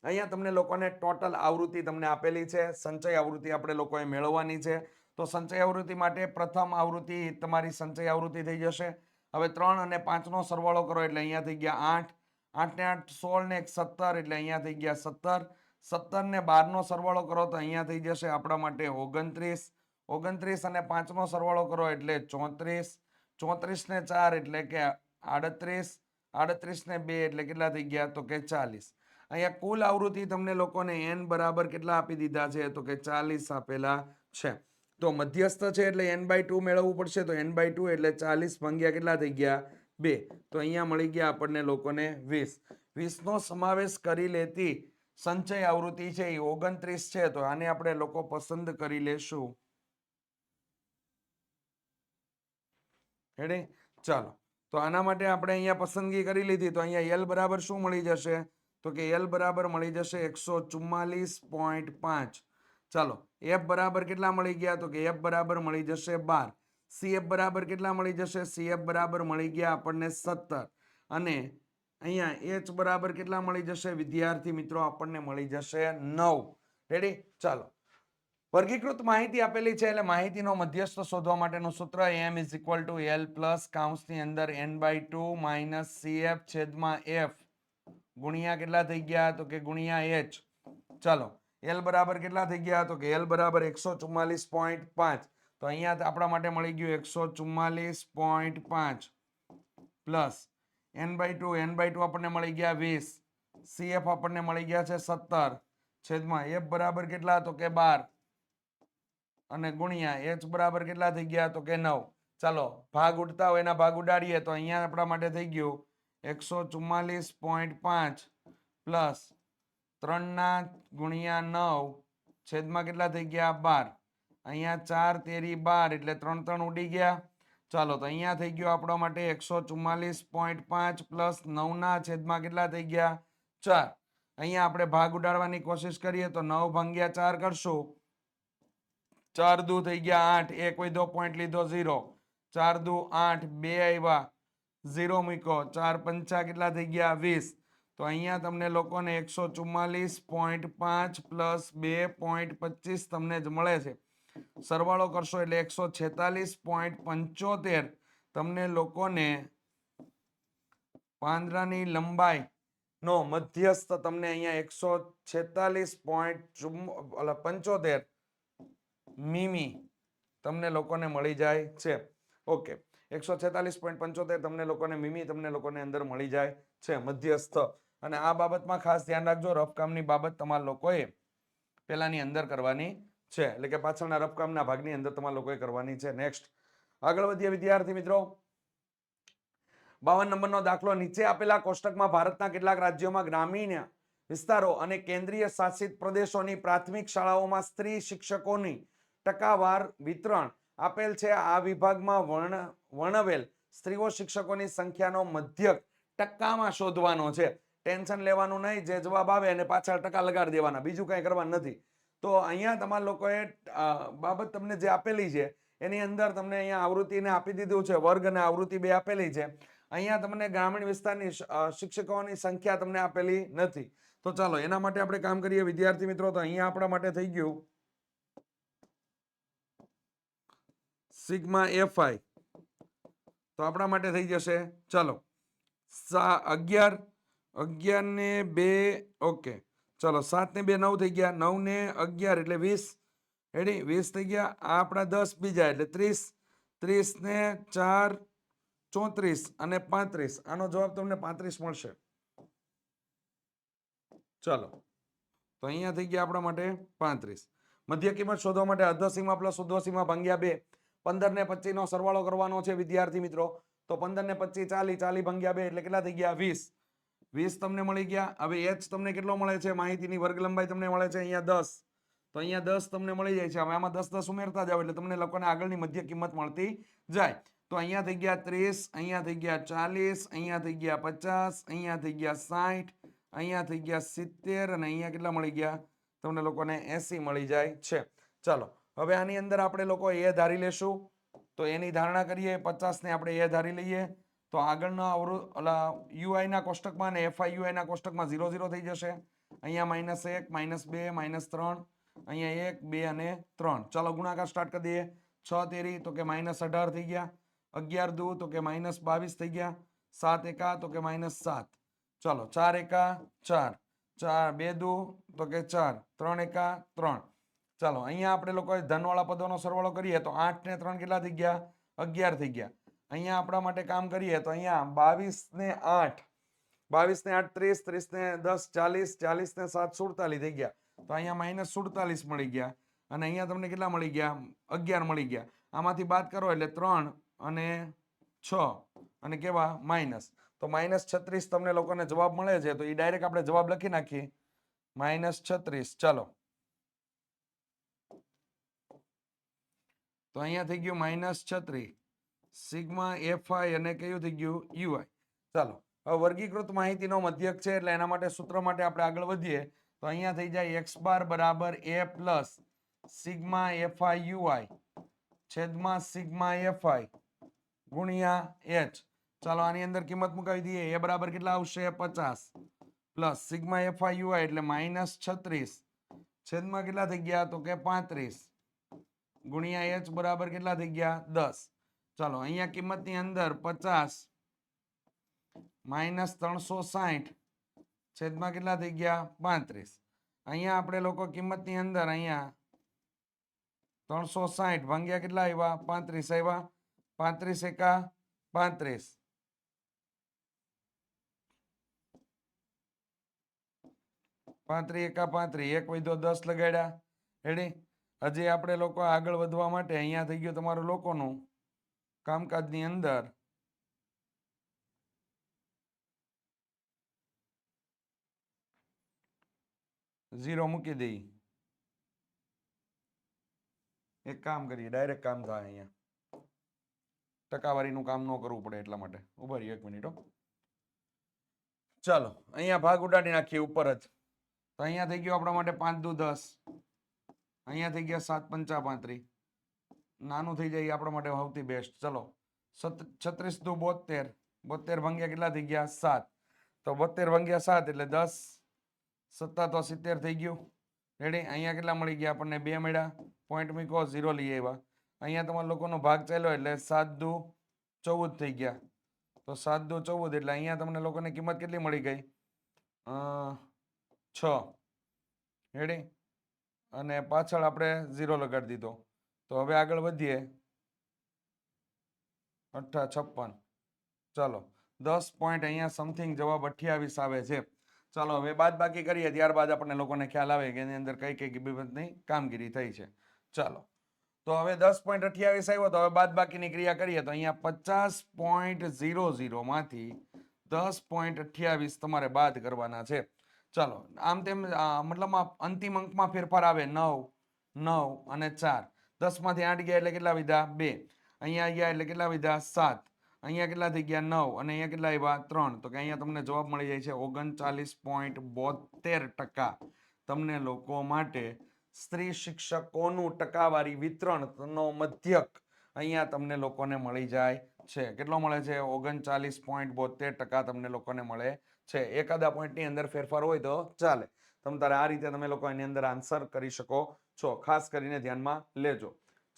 S1: અહીંયા તમને લોકોને ટોટલ આવૃત્તિ તમને આપેલી છે. સંચય આવૃત્તિ આપણે લોકોએ મેળવવાની છે. તો સંચય આવૃત્તિ માટે પ્રથમ આવૃત્તિ તમારી સંચય આવૃત્તિ થઈ જશે. હવે 3 અને 5 નો સરવાળો કરો એટલે અહીંયા થઈ ગયા 8, 8 ને 8 16 ને 1 17 એટલે અહીંયા થઈ ગયા 17, 17 ને 12 નો સરવાળો કરો તો અહીંયા થઈ જશે આપણા માટે 29, 29 અને 5 નો સરવાળો કરો એટલે 34, 34 ને 4 એટલે કે 38, 38 ને 2 એટલે કેટલા થઈ ગયા તો કે 40. અહીંયા કુલ આવૃત્તિ તમને લોકોને n બરાબર કેટલા આપી દીધા છે તો કે 40 આપેલા છે. તો મધ્યસ્થ છે એટલે n/2 મેળવવું પડશે. તો n/2 એટલે 40 ભાગ્યા કેટલા થઈ ગયા 2. તો અહીંયા મળી ગયા આપણને લોકોને 20. 20 નો સમાવેશ કરી લેતી સંચય આવૃત્તિ છે એ 29 છે. તો આને આપણે લોકો પસંદ કરી લેશું. રેડી? ચાલો, તો આના માટે આપણે અહીંયા પસંદગી કરી લીધી. તો અહીંયા L બરાબર શું મળી જશે તો કે L બરાબર મળી જશે 144.5. ચાલો, F બરાબર કેટલા મળી ગયા તો કે F બરાબર મળી જશે 12. CF બરાબર કેટલા મળી જશે? CF બરાબર મળી ગયા આપણને 17. અને અહીંયા H બરાબર કેટલા મળી જશે વિદ્યાર્થી મિત્રો? આપણને મળી જશે 9. રેડી? ચાલો, વર્ગીકૃત માહિતી આપેલી છે એટલે માહિતીનો મધ્યસ્થ શોધવા માટેનું સૂત્ર m = L પ્લસ કૌંસની અંદર n/2 માઇનસ CF છેદમાં F ગુણ્યા કેટલા થઈ ગયા તો કે ગુણ્યા H. ચાલો, L બરાબર કેટલા થઈ ગયા તો કે L બરાબર 144.5. તો અહીંયા આપણા માટે મળી ગયું 144.5 પ્લસ n/2 આપણને મળી ગયા 20, CF આપણને મળી ગયા છે 17 છેદમાં F બરાબર કેટલા તો કે 12 અને ગુણ્યા H બરાબર કેટલા થઈ ગયા તો કે 9. ચાલો, ભાગ ઉડતા હોય એના ભાગ ઉડાડીએ તો અહીંયા આપણા માટે થઈ ગયું 144.5 પ્લસ 3 ના ગુણ્યા 9 છેદમાં કેટલા થઈ ગયા 12. અહીંયા 4 તેરી 12 એટલે 3 3 ઉડી ગયા. ચાલો, તો અહીંયા થઈ ગયો આપણા માટે 144.5 પ્લસ 9 ના છેદમાં કેટલા થઈ ગયા 4. અહીંયા આપણે ભાગ ઉડાડવાની કોશિશ કરીએ તો 9 ભાગ્યા 4 કરશું. 4 દુ થઈ ગયા 8, એક વધ્યો પોઈન્ટ લીધો 0, 4 દુ 8, 2 આવ્યા 0 મૂક્યો, 4 પંચા કેટલા થઈ ગયા 20. તો અહીંયા તમને લોકોને 144.5 પ્લસ 2.25 તમને જ મળે છે. સરવાળો કરશો એટલે 146.75 તમને લોકોને પાંદડાની લંબાઈ નો મધ્યસ્થ તમને અહીંયા 146.75 મીમી તમને લોકોને મળી જાય છે. ઓકે, 146.75 તમને લોકોને મીમી તમને લોકોને અંદર મળી જાય છે મધ્યસ્થ. અને આ બાબતમાં ખાસ ધ્યાન રાખજો, રફકામની બાબત તમારા લોકોએ પેલાની અંદર કરવાની છે, એટલે કે પાછળના રફકામના ભાગની અંદર તમારા લોકોએ કરવાની છે. નેક્સ્ટ આગળ વધીએ વિદ્યાર્થી મિત્રો. 52 નંબરનો દાખલો. નીચે આપેલા કોષ્ટકમાં ભારતના કેટલાક રાજ્યોમાં ગ્રામીણ વિસ્તારો અને કેન્દ્રીય શાસિત પ્રદેશોની પ્રાથમિક શાળાઓમાં સ્ત્રી શિક્ષકોની ટકાવાર વિતરણ આપેલ છે. આ વિભાગમાં વર્ણવેલ સ્ત્રીઓ શિક્ષકોની સંખ્યાનો મધ્યક ટકામાં શોધવાનો છે. ટેન્શન લેવાનું નહીં, જે જવાબ આવે અને પાછળ ટકા લગાડી દેવાના, બીજું કંઈ કરવાનું નથી. તો અહીંયા તમારા લોકોએ બાબત તમને જે આપેલી છે એની અંદર તમને અહીંયા આવૃત્તિને આપી દીધું છે, વર્ગ અને આવૃત્તિ બે આપેલી છે. અહીંયા તમને ગ્રામીણ વિસ્તારની શિક્ષકોની સંખ્યા તમને આપેલી નથી. તો ચાલો એના માટે આપણે કામ કરીએ વિદ્યાર્થી મિત્રો. તો અહીંયા આપણા માટે થઈ ગયું સિગ્મા એફઆઈ, તો આપણા માટે થઈ જશે ચાલો 11 ને 2. ઓકે ચલો 7 ને 2 9 થઈ ગયા, 9 ને 11 એટલે 20. રેડી, 20 થઈ ગયા. આ આપણા 10 બીજા એટલે 30, 30 ને 4 34 અને 35. આનો જવાબ તમને 35 મળશે. ચાલો તો અહીંયા થઈ ગયા આપણા માટે 35. મધ્ય કિંમત શોધવા માટે અર્ધસીમા પ્લસ ઉર્ધ્વસીમા ભાગ્યા 2. 15 ને 25 નો સરવાળો કરવાનો છે વિદ્યાર્થી મિત્રો. તો 15 ને 25 40, 40 ભાગ્યા 2 એટલે કેટલા થઈ ગયા 20. 20 તમને મળી ગયા. હવે h તમને કેટલો મળે છે? માહિતીની વર્ગ લંબાઈ તમને મળે છે અહીંયા 10. તો અહીંયા 10 તમને મળી જાય છે. હવે આમાં 10 10 ઉમેરતા જાવ એટલે તમને લોકોને આગળની મધ્ય કિંમત મળતી જાય. તો અહીંયા થઈ ગયા 30, અહીંયા થઈ ગયા 40, અહીંયા થઈ ગયા 50, અહીંયા થઈ ગયા 60, અહીંયા થઈ ગયા 70 અને અહીંયા કેટલા મળી ગયા તમને લોકોને 80 મળી જાય છે. ચાલો હવે આની અંદર આપણે લોકો એ ધારી લેશું. તો એની ધારણા કરીએ. 50 ને આપણે એ ધારી લઈએ. તો આગળના યુઆઈ ના કોષ્ટકમાં અને FIUI ના કોષ્ટકમાં 0 0 થઈ જશે. અહીંયા -1 -2 -3, અહીંયા 1 2 અને 3. ચાલો ગુણાકાર સ્ટાર્ટ કરી દઈએ. 6 તેરી તો કે -18 થઈ ગયા. 11 દુ તો કે -22 થઈ ગયા. 7 એકા તો કે -7. ચાલો 4 એકા 4, 2 દુ તો કે 4, 3 એકા 3. ચાલો અહીંયા આપણે લોકોએ ધનવાળા પદોનો સરવાળો કરીએ તો 8 ને 3 કેટલા થઈ ગયા? 11 થઈ ગયા. અહીંયા આપણા માટે કામ કરીએ તો અહીંયા 22 ને 8, 22 ને 8 30, 30 ને 10 40, 40 ને 7 47 થઈ ગયા. તો અહીંયા -47 મળી ગયા. અને અહીંયા તમને કેટલા મળી ગયા? 11 મળી ગયા. આમાંથી બાદ કરો એટલે 3 અને 6 અને કેવા માઇનસ. તો -36 તમને લોકોને જવાબ મળે છે. તો એ ડાયરેક્ટ આપણે જવાબ લખી નાખીએ -36. ચાલો તો અહીંયા થઈ ગયું -36 સિગ્મા એફઆઈ અને કયું થઈ ગયું યુઆઈ. ચાલો હવે વર્ગીકૃત માહિતીનો મધ્યક છે એટલે એના માટે સૂત્ર માટે આપણે આગળ વધીએ. તો અહીંયા થઈ જાય x બાર બરાબર a plus sigma FI UI છેદમાં સિગ્મા એફઆઈ ગુણ્યા h. ચાલો આની અંદર કિંમત મુકાવી દઈએ. a બરાબર કેટલા આવશે? 50 પ્લસ સિગ્મા એફઆઈ યુઆઈ એટલે -36 છેદમાં કેટલા થઈ ગયા? તો કે 35 ગુણ્યા h બરાબર કેટલા થઈ ગયા? 10. ચાલો અહીંયા કિંમતની અંદર 50 -360 છેદમાં કેટલા થઈ ગયા? 35. અહીંયા આપણે લોકો કિંમતની અંદર અહીંયા 360 ભાગ્યા કેટલા આવ્યા? 35 આવ્યા. 35 એકા 35, 35 એકા 35, એક વધ્યો 10 લગાડ્યા. રેડી. હજી આપણે લોકો આગળ વધવા માટે અહીંયા થઈ ગયું તમારું લોકોનું કામકાજની અંદર 0 મૂકી દઈએ. એક કામ કરીએ, ડાયરેક્ટ કામ થાય. અહીંયા ટકાવારીનું કામ ન કરવું પડે એટલા માટે. ઉભા રહીએ 1 મિનિટ. ચાલો અહીંયા ભાગ ઉડાડી નાખીએ ઉપર જ. તો અહીંયા થઈ ગયું આપણા માટે 5 દુ 10, અહીંયા થઈ ગયા 7 પંચા 35. નાનું થઈ જાય આપણા માટે સૌથી બેસ્ટ. ચલો 36 દુ 72, 72 ભાગ્યા કેટલા થઈ ગયા? 7. તો 72 ભાગ્યા 7 એટલે 10 સત્તા તો 70 થઈ ગયું. રેડી. અહીંયા કેટલા મળી ગયા આપણને? 2 મળ્યા. પોઈન્ટ મૂકો, 0 લઈ આવ્યા. અહીંયા તમારા લોકોનો ભાગ ચાલ્યો એટલે 7 દુ 14 થઈ ગયા. તો 7 દુ 14 એટલે અહીંયા તમને લોકોની કિંમત કેટલી મળી ગઈ? 6. રેડી. અને પાછળ આપણે 0 લગાડી દીધો. તો હવે આગળ વધીએ. 56. ચાલો 10 પોઈન્ટ અહીંયા સમથિંગ જવાબ 28 આવે છે. ચાલો હવે બાદ બાકી કરીએ, ત્યારબાદ આપણને લોકોને ખ્યાલ આવે કે એની અંદર કઈ કઈ બાબતની કામગીરી થઈ છે. ચાલો તો હવે 10.28 આવ્યો. તો હવે બાદ બાકીની ક્રિયા કરીએ તો અહીંયા 50.00 માંથી 10.28 તમારે બાદ કરવાના છે. ચાલો આમ તેમ મતલબ અંતિમ અંકમાં ફેરફાર આવે. 9 9 અને 4. 10 માંથી 8 ગયા એટલે કેટલા વધ્યા? 2. અહીંયા ગયા એટલે કેટલા વધ્યા? 7. અહીંયા કેટલા થઈ ગયા? 9. અને અહીંયા કેટલા આવ્યા? 3. તો કે અહીંયા તમને જવાબ મળી જાય છે 39.72%. તમને લોકો માટે સ્ત્રી શિક્ષકોનું ટકાવારી વિતરણનો મધ્યક અહીંયા તમને લોકોને મળી જાય છે. કેટલો મળે છે? 39.72% તમને લોકોને મળે છે. એકાદા પોઈન્ટની અંદર ફેરફાર હોય તો ચાલે. તારે આ રીતે તમે લોકો એની અંદર આન્સર કરી શકો છો. ખાસ કરીને ધ્યાનમાં લેજો.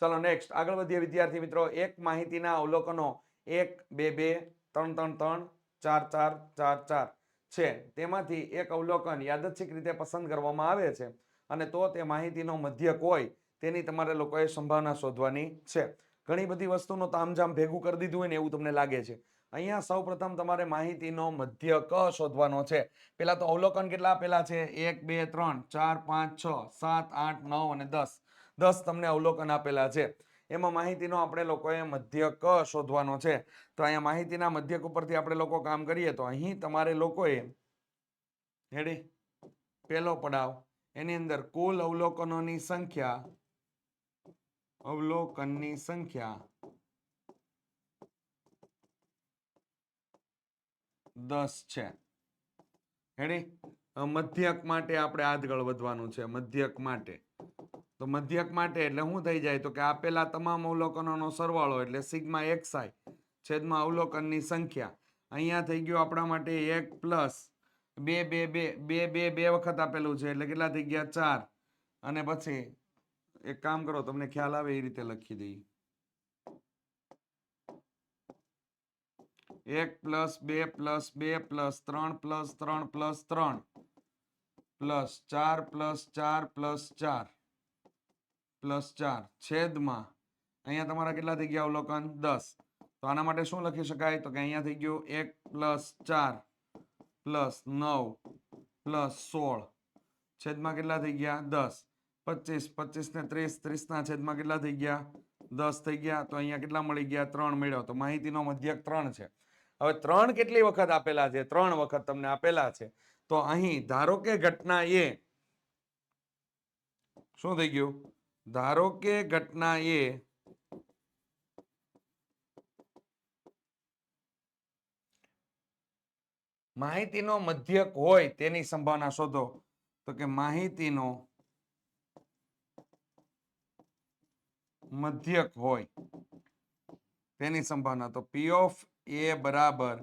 S1: ચાલો નેક્સ્ટ આગળ વધીએ વિદ્યાર્થી મિત્રો. એક માહિતીના અવલોકનો 1 2 2 3 3 3 4 4 4 4 છે. તેમાંથી એક અવલોકન યાદચ્છિક રીતે પસંદ કરવામાં આવે છે અને તો તે માહિતીનો મધ્યક હોય તેની તમારે લોકોએ સંભાવના શોધવાની છે. ઘણી બધી વસ્તુનો તામઝામ ભેગું કરી દીધું હોય ને એવું તમને લાગે છે. અહીંયા સૌપ્રથમ તમારે માહિતીનો મધ્યક શોધવાનો છે. પેલા તો અવલોકન કેટલા આપેલા છે? 1 2 3 4 5 6 7 8 9 અને 10. 10 તમને અવલોકન આપેલા છે. એમાં માહિતીનો આપણે લોકોએ મધ્યક શોધવાનો છે. તો અહીંયા માહિતીના મધ્યક ઉપરથી આપણે લોકો કામ કરીએ તો અહીં તમારે લોકોએ રેડી પેલો પડાવ એની અંદર કુલ અવલોકનોની સંખ્યા 10 છે. રેડી. મધ્યક માટે આપણે આગળ વધવાનું છે. મધ્યક માટે તો મધ્યક માટે એટલે શું થઈ જાય? તો કે આપેલા તમામ અવલોકનોનો સરવાળો એટલે સિગ્મા xi છેદમાં અવલોકનની સંખ્યા. અહીંયા થઈ ગયું આપણા માટે 1 પ્લસ 2 2 2 2 વખત આપેલું છે એટલે કેટલા થઈ ગયા? 4. અને પછી એક કામ કરો, તમને ખ્યાલ આવે એ રીતે લખી દઈએ. 1 plus 2 plus 2 plus 3 plus 3 plus 3 plus 4 plus 4 plus 4 plus 4 છેદમાં અહીંયા તમારા કેટલા થઈ ગયા અવલોકન? 10. તો આના માટે શું લખી શકાય? તો કે અહીંયા થઈ ગયું 1 પ્લસ 4 પ્લસ 9 પ્લસ 16 છેદમાં કેટલા થઈ ગયા? 10. 25 25 ને 30 30 ના છેદમાં કેટલા થઈ ગયા? 10 થઈ ગયા. તો અહીંયા કેટલા મળી ગયા? 3 મળ્યો. તો માહિતીનો મધ્યક 3 છે. હવે 3 કેટલી વખત આપેલા છે? 3 વખત તમને આપેલા છે. તો અહીં ધારો કે ઘટના એ શું થઈ ગયું? ધારો કે ઘટના એ માહિતીનો મધ્યક હોય તેની સંભાવના શોધો. તો કે માહિતીનો મધ્યક હોય તેની સંભાવના. તો P of A બરાબર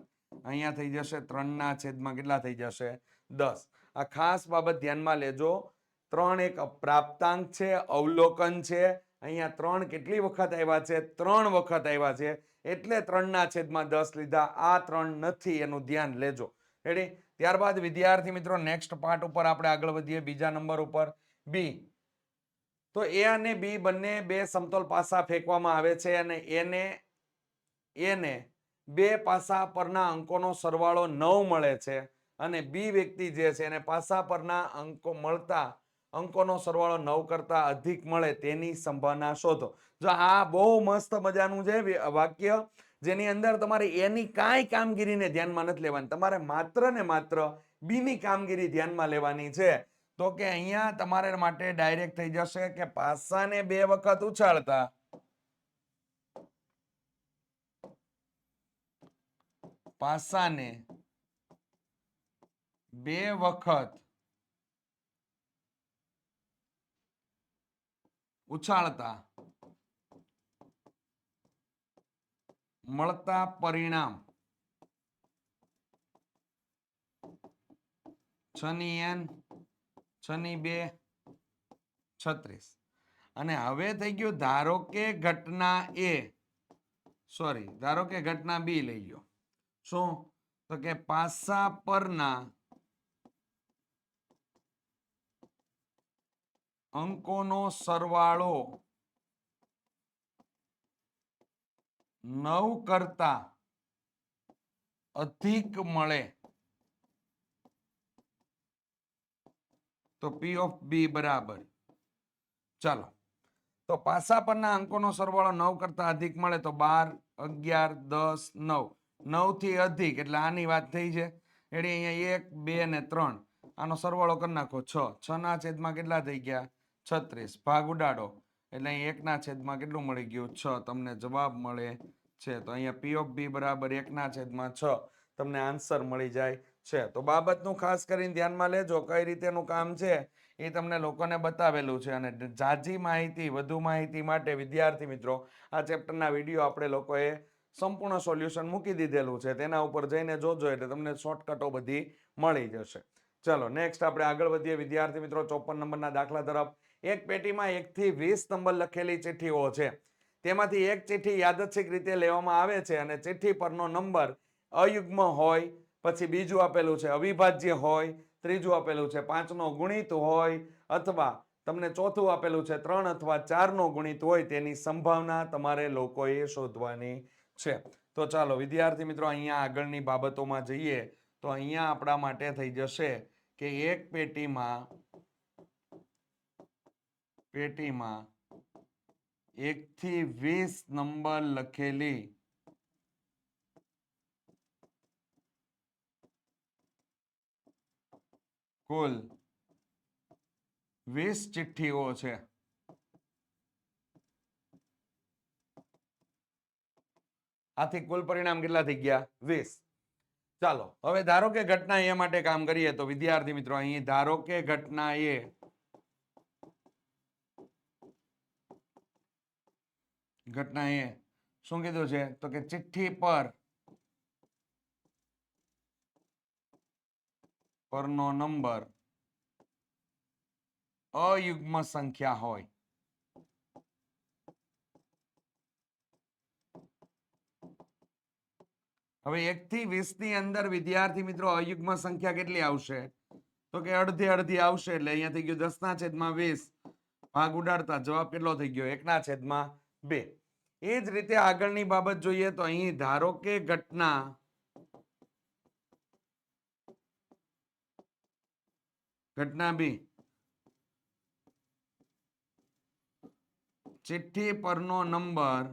S1: અહીંયા થઈ જશે 3 ના છેદમાં કેટલા થઈ જશે? 10. આ ખાસ બાબત ધ્યાનમાં લેજો. 3 એક પ્રાપ્તાંક છે, અવલોકન છે. અહીંયા 3 કેટલી વખત આવ્યા છે? 3 વખત આવ્યા છે. એટલે 3 ના છેદમાં 10 લીધા. આ 3 નથી, એનું ધ્યાન લેજો. રેડી. ત્યારબાદ વિદ્યાર્થી મિત્રો નેક્સ્ટ પાર્ટ ઉપર આપણે આગળ વધીએ. બીજા નંબર ઉપર બી. તો એ અને બી બંને બે સમતોલ પાસા ફેંકવામાં આવે છે અને એને બે પાસા પરના અંકોનો સરવાળો 9 મળે છે અને બી વ્યક્તિ જે છે એને પાસા પરના અંકો મળતા અંકોનો સરવાળો 9 કરતા અધિક મળે તેની સંભાવના શોધો. જો આ બહુ મસ્ત મજાનું છે વાક્ય, જેની અંદર તમારે એની કાંઈ કામગીરીને ધ્યાનમાં નથી લેવાની. તમારે માત્ર ને માત્ર બી ની કામગીરી ધ્યાનમાં લેવાની છે. તો કે અહીંયા તમારે માટે ડાયરેક્ટ થઈ જશે કે પાસાને 2 વખત ઉછાળતા પાસાને 2 વખત ઉછાળતા મળતા પરિણામ 6 ની n 6 ની 2 36 અને હવે થઈ ગયું ધારો કે ઘટના એ સોરી ધારો કે ઘટના બી લઈ લો શું તો કે પાસા પરના અંકોનો સરવાળો 9 કરતા અધિક મળે તો P of B બરાબર ચાલો તો પાસા પરના અંકોનો સરવાળો 9 કરતા અધિક મળે તો 12 11 10 9 9 થી અધિક એટલે આની વાત થઈ છે એટલે અહીંયા 1 2 ને 3 આનો સરવાળો કરી નાખો 6 6 ના છેદમાં કેટલા થઈ ગયા 36 ભાગ ઉડાડો એટલે અહીં 1 ના છેદમાં કેટલું મળી ગયું 6 તમને જવાબ મળે છે તો અહીંયા P of B બરાબર 1 ના છેદમાં 6 તમને આન્સર મળી જાય છે તો બાબતનું ખાસ કરીને ધ્યાનમાં લેજો કઈ રીતેનું કામ છે એ તમને લોકોને બતાવેલું છે અને જાજી માહિતી વધુ માહિતી માટે વિદ્યાર્થી મિત્રો આ ચેપ્ટરના વિડીયો આપણે લોકોએ સંપૂર્ણ સોલ્યુશન મૂકી દીધેલું છે તેના ઉપર જઈને જોજો એટલે તમને શોર્ટકટો બધી મળી જશે ચલો નેક્સ્ટ આપણે આગળ વધીએ વિદ્યાર્થી મિત્રો 54 નંબરના દાખલા તરફ એક પેટીમાં 1 થી 20 નંબર લખેલી ચિઠ્ઠીઓ છે તેમાંથી એક ચિઠ્ઠી યાદચ્છિક રીતે લેવામાં આવે છે અને ચિઠ્ઠી પરનો નંબર અયુગ્મ હોય પછી બીજું આપેલું છે અવિભાજ્ય હોય ત્રીજું આપેલું છે 5 નો ગુણિત હોય અથવા તમને ચોથું આપેલું છે 3 અથવા 4 નો ગુણિત હોય તેની સંભાવના તમારે લોકોએ શોધવાની છે તો ચાલો વિદ્યાર્થી મિત્રો અહીંયા આગળની બાબતોમાં જઈએ તો અહીંયા આપણા માટે થઈ જશે કે એક પેટીમાં 1 થી 20 નંબર લખેલી કુલ 20 ચિઠ્ઠીઓ છે આથી કુલ પરિણામ કેટલા થઈ ગયા 20 ચાલો હવે ધારો કે ઘટના એ માટે કામ કરીએ તો વિદ્યાર્થી મિત્રો અહીં ધારો કે ઘટના એ શું કીધું છે તો કે ચિઠ્ઠી પરનો નંબર અયુગ્મ સંખ્યા હોય હવે 1 થી 20 ની અંદર વિદ્યાર્થી મિત્રો અયુગ્મ સંખ્યા કેટલી આવશે તો કે અડધી અડધી આવશે એટલે અહીંયા થઈ ગયું 10 ના છેદમાં 20 ભાગ ઉડાડતા જવાબ કેટલો થઈ ગયો 1 ના છેદમાં 2 એ જ રીતે આગળની બાબત જોઈએ તો અહીં ધારો કે ઘટના બી ચિઠ્ઠી પરનો નંબર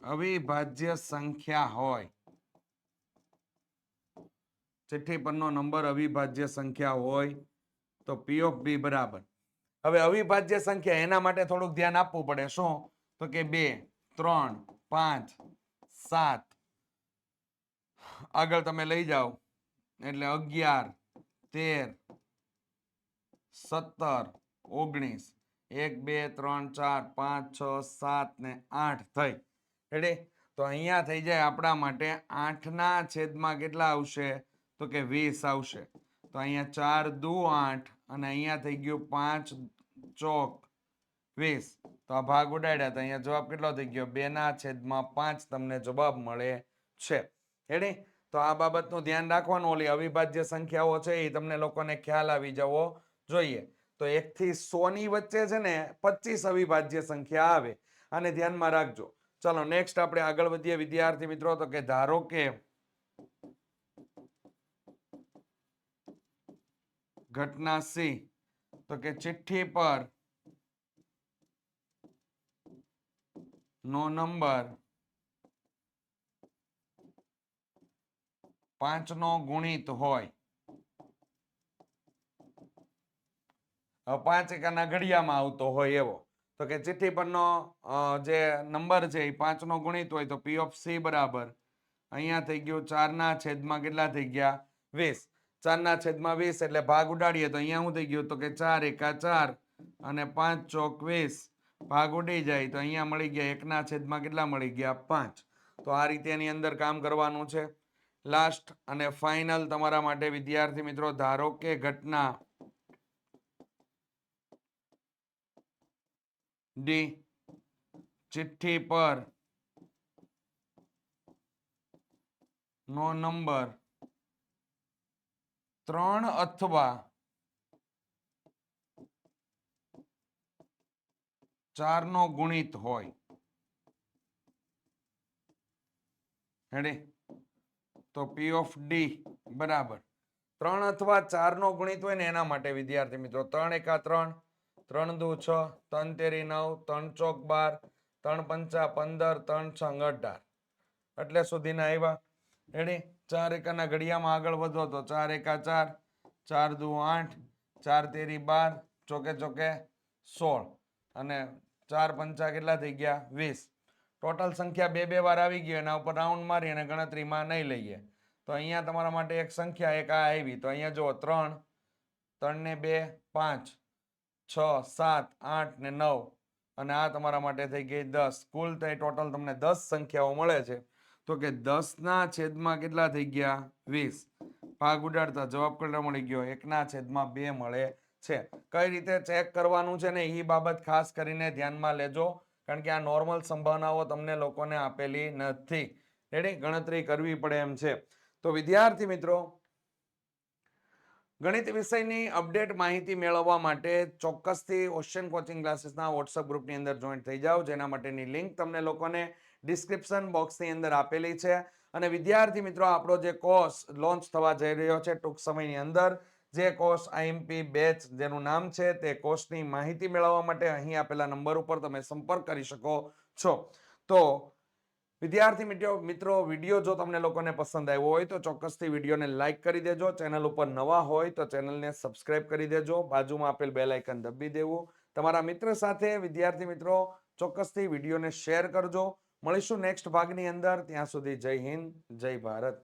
S1: અવિભાજ્ય સંખ્યા હોય ચિઠ્ઠી પરનો નંબર અવિભાજ્ય સંખ્યા હોય તો P of B બરાબર હવે અવિભાજ્ય સંખ્યા એના માટે થોડુંક ધ્યાન આપવું પડે શું તો કે 2 3 5 7 આગળ તમે લઈ જાઓ એટલે 11 13 17 19 1 2 3 4 5 6 7 ને 8 થઈ રેડી તો અહીંયા થઈ જાય આપણા માટે 8 ના છેદમાં કેટલા આવશે તો કે 20 આવશે તો અહીંયા 4 દુ 8 અને અહીંયા થઈ ગયું 5 ચોક 20 તો આ ભાગ ઉડાડ્યા તો અહીંયા જવાબ કેટલો થઈ ગયો 2 ના છેદમાં 5 તમને જવાબ મળે છે રેડી તો આ બાબતનું ધ્યાન રાખવાનું ઓલી અવિભાજ્ય સંખ્યાઓ છે એ તમને લોકોને ખ્યાલ આવી જવો જોઈએ તો 1 થી 100 ની વચ્ચે છે ને 25 અવિભાજ્ય સંખ્યા આવે આને ધ્યાનમાં રાખજો ચલો નેક્સ્ટ આપણે આગળ વધીએ વિદ્યાર્થી મિત્રો તો કે ધારો કે ઘટના સી તો કે ચિઠ્ઠી પર નો નંબર 5 નો ગુણિત હોય 5 એકાના ઘડિયામાં આવતો હોય એવો તો કે ચિઠ્ઠી પરનો જે નંબર છે એ 5 નો ગુણિત હોય તો P of C બરાબર અહીંયા થઈ ગયું 4 ના છેદમાં કેટલા થઈ ગયા 20 4 ના છેદમાં 20 એટલે ભાગ ઉડાડીએ તો અહીંયા શું થઈ ગયું તો કે 4 એકા 4 અને 5 ચોક 20 ભાગ ઉડી જાય તો અહીંયા મળી ગયા 1 ના છેદમાં કેટલા મળી ગયા 5 તો આ રીતે એની અંદર કામ કરવાનું છે. લાસ્ટ અને ફાઇનલ તમારા માટે વિદ્યાર્થી મિત્રો, ધારો કે ઘટના ડી ચિઠ્ઠી પર નો નંબર 3 અથવા 4 નો ગુણિત હોય. રેડી? તો પી ઓફ ડી બરાબર 3 અથવા 4 નો ગુણિત હોય ને એના માટે વિદ્યાર્થી મિત્રો 3 એકા 3, 3 દુ 6, 3 તેરી 9, 3 ચોક 12, 3 પંચા 15, 3 છંગ 18. એટલે સુધીના આવ્યા. રેડી? 4 એકાના ઘડિયામાં આગળ વધો તો 4 એકા 4, 4 દુ 8, 4 તેરી 12, ચોકે ચોકે 16 અને 4 પંચા કેટલા થઈ ગયા? 20. ટોટલ સંખ્યા બે વાર આવી ગઈ, એના ઉપર રાઉન્ડ મારી અને ગણતરીમાં નહીં લઈએ. તો અહીંયા તમારા માટે એક સંખ્યા એક આ આવી. તો અહીંયા જુઓ 3, 3 ને 2 5, 6 7 8 ને 9 અને આ તમારા માટે થઈ ગઈ 10. કુલ ટોટલ તમને 10 સંખ્યાઓ મળે છે. તો કે 10 ના છેદમાં કેટલા થઈ ગયા? 20. ભાગ ઉડાડતા જવાબ કેટલો મળી ગયો? 1/2 મળે છે. કઈ રીતે ચેક કરવાનું છે ને એ બાબત ખાસ કરીને ધ્યાનમાં લેજો, કારણ કે આ નોર્મલ સંભાવનાઓ તમને લોકોને આપેલી નથી. રેડી? ગણતરી કરવી પડે એમ છે. તો વિદ્યાર્થી મિત્રો, ગણિત વિષયની અપડેટ માહિતી મેળવવા માટે ચોક્કસથી ઓશિયન કોચિંગ ક્લાસીસના વોટ્સઅપ ગ્રુપની અંદર જોઈન્ટ થઈ જાઓ, જેના માટેની લિંક તમને લોકોને ડિસ્ક્રિપ્શન બોક્સની અંદર આપેલી છે. અને વિદ્યાર્થી મિત્રો, આપણો જે કોર્સ લોન્ચ થવા જઈ રહ્યો છે ટૂંક સમયની અંદર, જે કોર્સ આઈએમપી બેચ જેનું નામ છે, તે કોર્સની માહિતી મેળવવા માટે અહીં આપેલા નંબર ઉપર તમે સંપર્ક કરી શકો છો. તો વિદ્યાર્થી મિત્રો, વિડીયો જો તમને લોકોને પસંદ આવ્યો હોય તો ચોક્કસથી વિડીયોને લાઇક કરી દેજો. ચેનલ ઉપર નવા હોય તો ચેનલને સબસ્ક્રાઇબ કરી દેજો. બાજુમાં આપેલ બેલ આઇકન દબી દેવું. તમારા મિત્ર સાથે વિદ્યાર્થી મિત્રો ચોક્કસથી વિડીયોને શેર કરજો. મળીશું નેક્સ્ટ ભાગની અંદર. ત્યાં સુધી જય હિન્દ, જય ભારત.